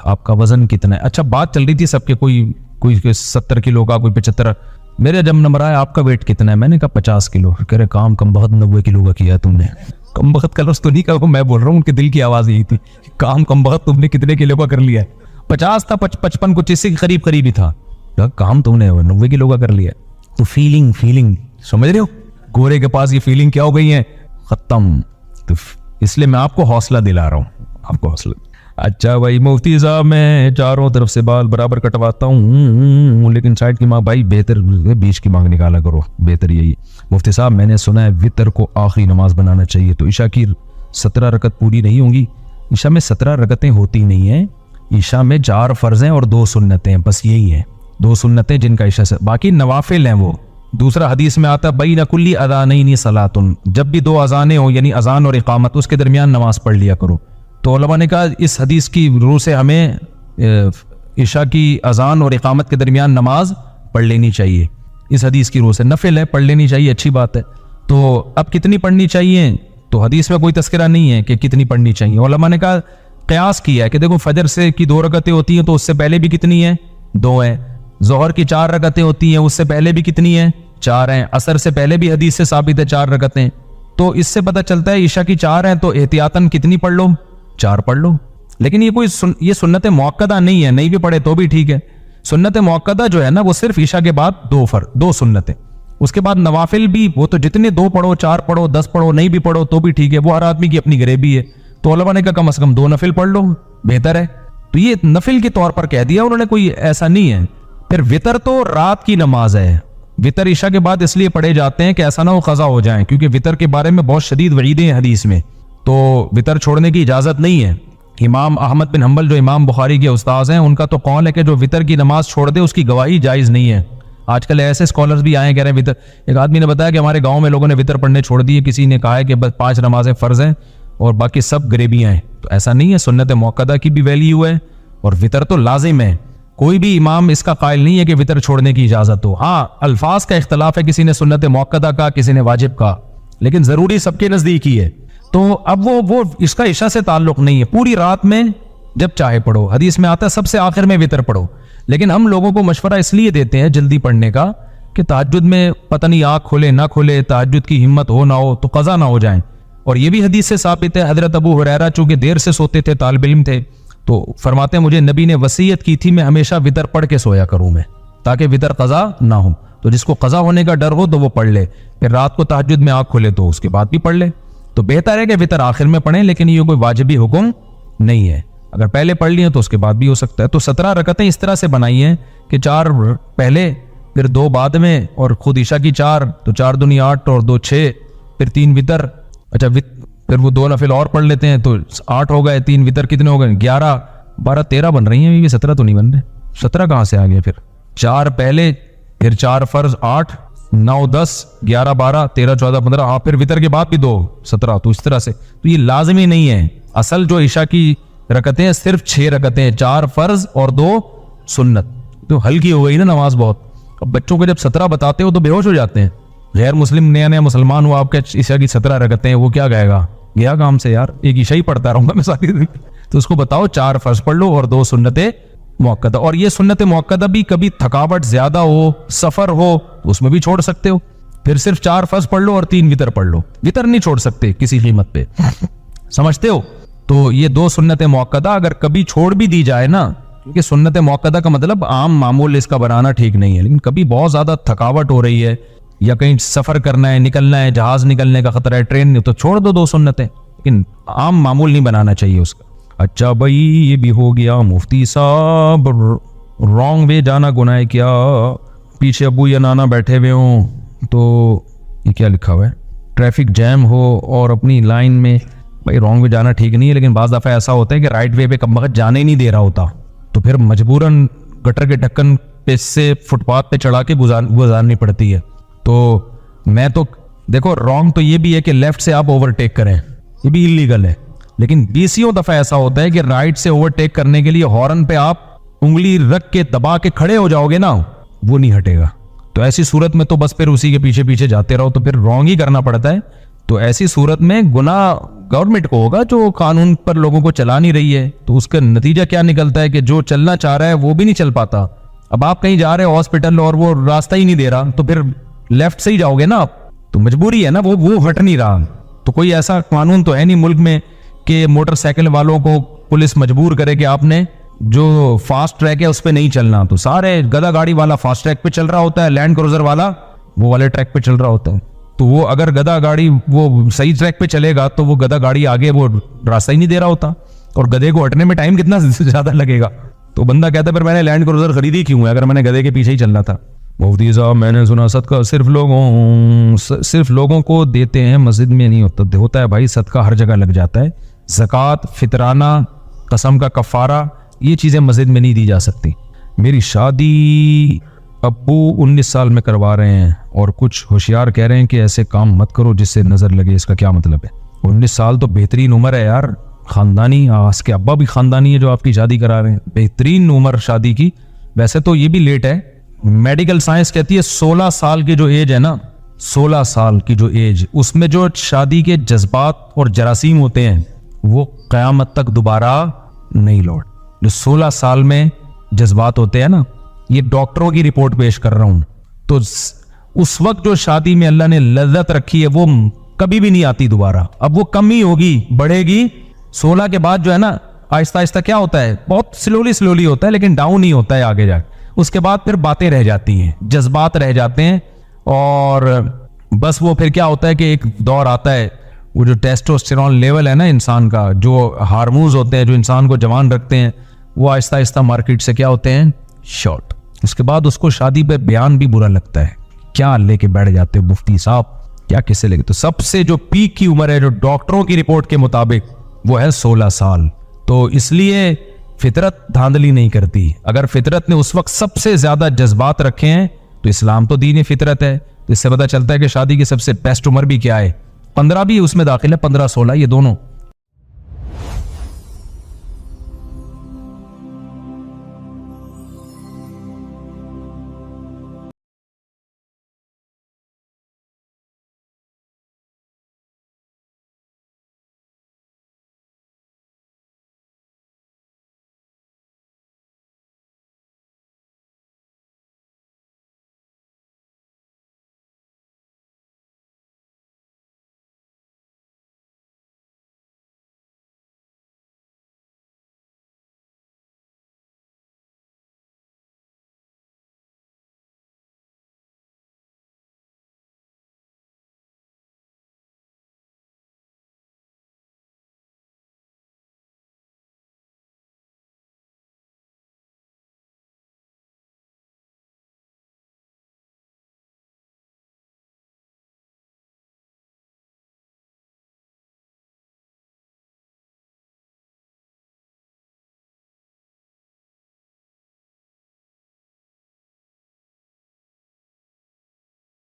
आपका वजन कितना है? अच्छा, बात चल रही थी सबके, कोई 70 किलो का, कोई 75। मेरे जब नंबर आया, आपका वेट कितना है? मैंने कहा 50 किलो। कह रहे काम कम बहुत 90 किलो का किया तुमने। कम बहुत का लफ्ज़ तो नहीं कहा, मैं बोल रहा हूँ, उनके दिल की आवाज यही थी, काम कम बहुत तुमने कितने किलो का कर लिया है? 50 था, 55 कुछ इससे करीब करीब ही था। काम तुमने 90 किलो का कर लिया। तो फीलिंग समझ रहे हो, गोरे के पास ये फीलिंग क्या हो गई है? खत्म। तो इसलिए मैं आपको हौसला दिला रहा हूँ, आपको हौसला। अच्छा भाई मुफ्ती साहब, मैं चारों तरफ से बाल बराबर कटवाता हूँ, लेकिन साइड की मांग भाई बेहतर, बीच की मांग निकाला करो, बेहतर यही। मुफ्ती साहब, मैंने सुना है वितर को आखिरी नमाज बनाना चाहिए, तो ईशा की 17 रकत पूरी नहीं होंगी? ईशा में 17 रकतें होती नहीं है। ईशा में 4 फर्ज हैं और 2 सुन्नतें हैं, बस यही हैं, 2 सुन्नतें जिनका ईशा से, बाकी नवाफिल हैं वो। दूसरा हदीस में आता बैन कुल्ली अज़ानैनि सलातुन, जब भी 2 अज़ानें हो, यानी अज़ान और इकामत, उसके दरमियान नमाज पढ़ लिया करो। तो उलमा ने कहा इस हदीस की रूह से हमें ईशा की अज़ान और इकामत के दरमियान नमाज पढ़ लेनी चाहिए। इस हदीस की रूह से नफिल है, पढ़ लेनी चाहिए, अच्छी बात है। तो अब कितनी पढ़नी चाहिए? तो हदीस में कोई तस्करा नहीं है कि कितनी पढ़नी चाहिए। उलमा ने कहा क़यास किया है कि देखो फजर से की 2 रकतें होती हैं, तो उससे पहले भी कितनी है? 2 है। ज़ोहर की 4 रकतें होती हैं, उससे पहले भी कितनी है? 4 हैं। असर से पहले भी हदीस से साबित है 4 रकतें। तो इससे पता चलता है ईशा की 4 हैं, तो एहतियातन कितनी पढ़ लो? 4 पढ़ लो। लेकिन ये कोई ये सुन्नत मुअक्कदा नहीं है, नहीं भी पढ़े तो भी ठीक है। सुन्नत मुअक्कदा जो है ना, वो सिर्फ ईशा के बाद 2 सुन्नतें, उसके बाद नवाफिल भी, वो तो जितने 2 पढ़ो, 4 पढ़ो, 10 पढ़ो, नहीं भी पढ़ो तो भी ठीक है, वो हर आदमी की अपनी गरीबी है। तो उलमा ने कहा कम से कम 2 नफिल पढ़ लो, बेहतर है। तो ये नफिल के तौर पर कह दिया उन्होंने, कोई ऐसा नहीं है। फिर वितर तो रात की नमाज है, वितर ईशा के बाद इसलिए पढ़े जाते हैं कि ऐसा ना हो क़ज़ा हो जाए, क्योंकि वितर के बारे में बहुत शदीद वईदें हैं हदीस में। तो वितर छोड़ने की इजाजत नहीं है, इमाम अहमद बिन हम्बल जो इमाम बुखारी के उस्ताद हैं, उनका तो कौल है कि जो वितर की नमाज छोड़ दे उसकी गवाही जायज़ नहीं है। आजकल ऐसे स्कॉलर्स भी आए कह रहे हैं वितर। एक आदमी ने बताया कि हमारे गांव में लोगों ने वितर पढ़ने छोड़ दिए, किसी ने कहा है कि बस 5 नमाजें फ़र्ज हैं और बाकी सब गरीबियाँ हैं। तो ऐसा नहीं है, सुन्नत मुअक्कदा की भी वैल्यू है और वितर तो लाजिम है। कोई भी इमाम इसका कायल नहीं है कि वितर छोड़ने की इजाज़त हो। हाँ, अल्फाज का इख्तलाफ है, किसी ने सुन्नत मुअक्कदा का, किसी ने वाजिब का, लेकिन ज़रूरी सबके नज़दीक ही है। तो अब वो इसका इशा से ताल्लुक़ नहीं है। पूरी रात में जब चाहे पढ़ो, हदीस में आता है सबसे आखिर में वितर पढ़ो। लेकिन हम लोगों को मशवरा इसलिए देते हैं जल्दी पढ़ने का कि तहज्जुद में पता नहीं आँख खोले ना खोले, तहज्जुद की हिम्मत हो ना हो तो क़ज़ा ना हो जाए। और ये भी हदीस से साबित है। हज़रत अबू हुरैरा चूँकि देर से सोते थे, तालिब इल्म थे, तो फरमाते हैं मुझे नबी ने वसीयत की थी मैं हमेशा वितर पढ़ के सोया करूँ मैं, ताकि वितर क़ज़ा ना हो। तो जिसको क़ज़ा होने का डर हो तो वो पढ़ ले, फिर रात को तहज्जुद में आँख खोले तो उसके बाद भी पढ़ ले। तो बेहतर है कि वितर आखिर में पढ़ें, लेकिन ये कोई वाजिबी हुक्म नहीं है। अगर पहले पढ़ लिए तो उसके बाद भी हो सकता है। तो 17 रकतें इस तरह से बनाई हैं कि 4 पहले, फिर 2 बाद में, और खुद ईशा की 4, तो 4 दूनी 8 और 2 6, फिर 3 वितर। अच्छा, फिर वो 2 नफिल और पढ़ लेते हैं तो 8 हो गए, 3 वितर कितने हो गए? 11, 12, 13 बन रही हैं। ये 17 तो नहीं बन रहे। 17 कहाँ से आ गया? फिर 4 पहले, फिर 4 फर्ज, 8, 9, 10, 11, 12, 13, 14, 15, हाँ फिर वितर के बाद भी 2, 17। तो इस तरह से तो ये लाजमी नहीं है। असल जो ईशा की रकतें हैं सिर्फ 6 रकतें, 4 फर्ज और 2 सुन्नत। तो हल्की हो गई ना नमाज बहुत। अब बच्चों को जब 17 बताते हो तो बेहोश हो जाते हैं। गैर मुस्लिम नया नया मुसलमान हुआ, आपके ईशा की 17 रकतें, वो क्या गाएगा? गया काम से यार, एक ईशा ही पढ़ता रहूंगा मैं सारी दिन। तो उसको बताओ 4 फर्ज पढ़ लो और 2 सुन्नतें मुअक्कदा। और ये सुन्नत मुअक्कदा भी कभी थकावट ज्यादा हो, सफर हो, तो उसमें भी छोड़ सकते हो। फिर सिर्फ 4 फर्ज पढ़ लो और 3 वितर पढ़ लो। वितर नहीं छोड़ सकते किसी कीमत पे, समझते हो? तो ये 2 सुन्नत मुअक्कदा अगर कभी छोड़ भी दी जाए ना, क्योंकि सुन्नत मुअक्कदा का मतलब आम मामूल इसका बनाना ठीक नहीं है, लेकिन कभी बहुत ज्यादा थकावट हो रही है या कहीं सफर करना है, निकलना है, जहाज निकलने का खतरा है, ट्रेन नहीं, तो छोड़ दो 2 सुन्नतें, लेकिन आम मामूल नहीं बनाना चाहिए उसका। अच्छा भाई, ये भी हो गया मुफ्ती साहब, रॉन्ग वे जाना गुनाह है क्या? पीछे अबू या नाना बैठे हुए हों तो ये क्या लिखा हुआ है? ट्रैफिक जैम हो और अपनी लाइन में, भाई रॉन्ग वे जाना ठीक नहीं है, लेकिन बाज़ दफ़ा ऐसा होता है कि राइट वे पे कम वक्त जाने ही नहीं दे रहा होता, तो फिर मजबूरन गटर के ढक्कन पे से फुटपाथ पे चढ़ा के गुजारनी पड़ती है। तो मैं तो देखो, रॉन्ग तो ये भी है कि लेफ्ट से आप ओवरटेक करें, ये भी इलीगल है, लेकिन 20 दफ़ा ऐसा होता है कि राइट से ओवरटेक करने के लिए हॉर्न पे आप उंगली रख के दबा के खड़े हो जाओगे ना, वो नहीं हटेगा। तो ऐसी सूरत में तो बस फिर उसी के पीछे पीछे जाते रहो, तो फिर रॉन्ग ही करना पड़ता है। तो ऐसी सूरत में गुनाह गवर्नमेंट को होगा जो कानून पर लोगों को चला नहीं रही है। तो उसका नतीजा क्या निकलता है कि जो चलना चाह रहा है वो भी नहीं चल पाता। अब आप कहीं जा रहे हो हॉस्पिटल और वो रास्ता ही नहीं दे रहा, तो फिर लेफ्ट से ही जाओगे ना आप, तो मजबूरी है ना, वो हट नहीं रहा। तो कोई ऐसा कानून तो है नहीं मुल्क में कि मोटरसाइकिल वालों को पुलिस मजबूर करे कि आपने जो फास्ट ट्रैक है उस पर नहीं चलना। तो सारे गधा गाड़ी वाला फास्ट ट्रैक पे चल रहा होता है, लैंड क्रूजर वाला वो वाले ट्रैक पे चल रहा होता है। तो वो अगर गधा गाड़ी वो सही ट्रैक पे चलेगा तो वो गधा गाड़ी आगे वो रास्ता ही नहीं दे रहा होता, और गधे को हटने में टाइम कितना ज्यादा लगेगा। तो बंदा कहता है फिर मैंने लैंड क्रूजर खरीदी क्यों है अगर मैंने गधे के पीछे ही चलना था। मुफ्ती साहब, मैंने सुना सदका सिर्फ लोगों को देते हैं, मस्जिद में नहीं होता है भाई। सदका हर जगह लग जाता है। ज़कात, फितराना, कसम का कफ़ारा, ये चीज़ें मस्जिद में नहीं दी जा सकती। मेरी शादी अब्बू 19 साल में करवा रहे हैं और कुछ होशियार कह रहे हैं कि ऐसे काम मत करो जिससे नज़र लगे। इसका क्या मतलब है? 19 साल तो बेहतरीन उम्र है यार, ख़ानदानी, उसके अब्बा भी ख़ानदानी है जो आपकी शादी करा रहे हैं, बेहतरीन उम्र शादी की। वैसे तो ये भी लेट है, मेडिकल साइंस कहती है 16 साल की जो एज है ना, 16 साल की जो एज, उसमें जो शादी के जज्बात और जरासीम होते हैं वो क़यामत तक दोबारा नहीं लौट। जो 16 साल में जज्बात होते हैं ना, ये डॉक्टरों की रिपोर्ट पेश कर रहा हूं, तो उस वक्त जो शादी में अल्लाह ने लज्जत रखी है वो कभी भी नहीं आती दोबारा। अब वो कम ही होगी, बढ़ेगी। 16 के बाद जो है ना, आहिस्ता आहिस्ता क्या होता है, बहुत स्लोली होता है, लेकिन डाउन ही होता है आगे जाकर। उसके बाद फिर बातें रह जाती हैं, जज्बात रह जाते हैं, और बस वो फिर क्या होता है कि एक दौर आता है, वो जो टेस्टोस्टेरोन लेवल है ना इंसान का, जो हार्मोन्स होते हैं जो इंसान को जवान रखते हैं, वो आहिस्ता आहिस्ता मार्केट से क्या होते हैं, शॉर्ट। उसके बाद उसको शादी पे बयान भी बुरा लगता है। क्या लेके बैठ जाते हो मुफ्ती साहब, क्या किससे लेके? तो सबसे जो पीक की उम्र है जो डॉक्टरों की रिपोर्ट के मुताबिक वो है 16 साल। तो इसलिए फितरत धांधली नहीं करती। अगर फितरत ने उस वक्त सबसे ज्यादा जज्बात रखे हैं तो इस्लाम तो दीन फितरत है। तो इससे पता चलता है कि शादी की सबसे बेस्ट उम्र भी क्या है, 15 भी उसमें दाखिल है, 15-16 ये दोनों।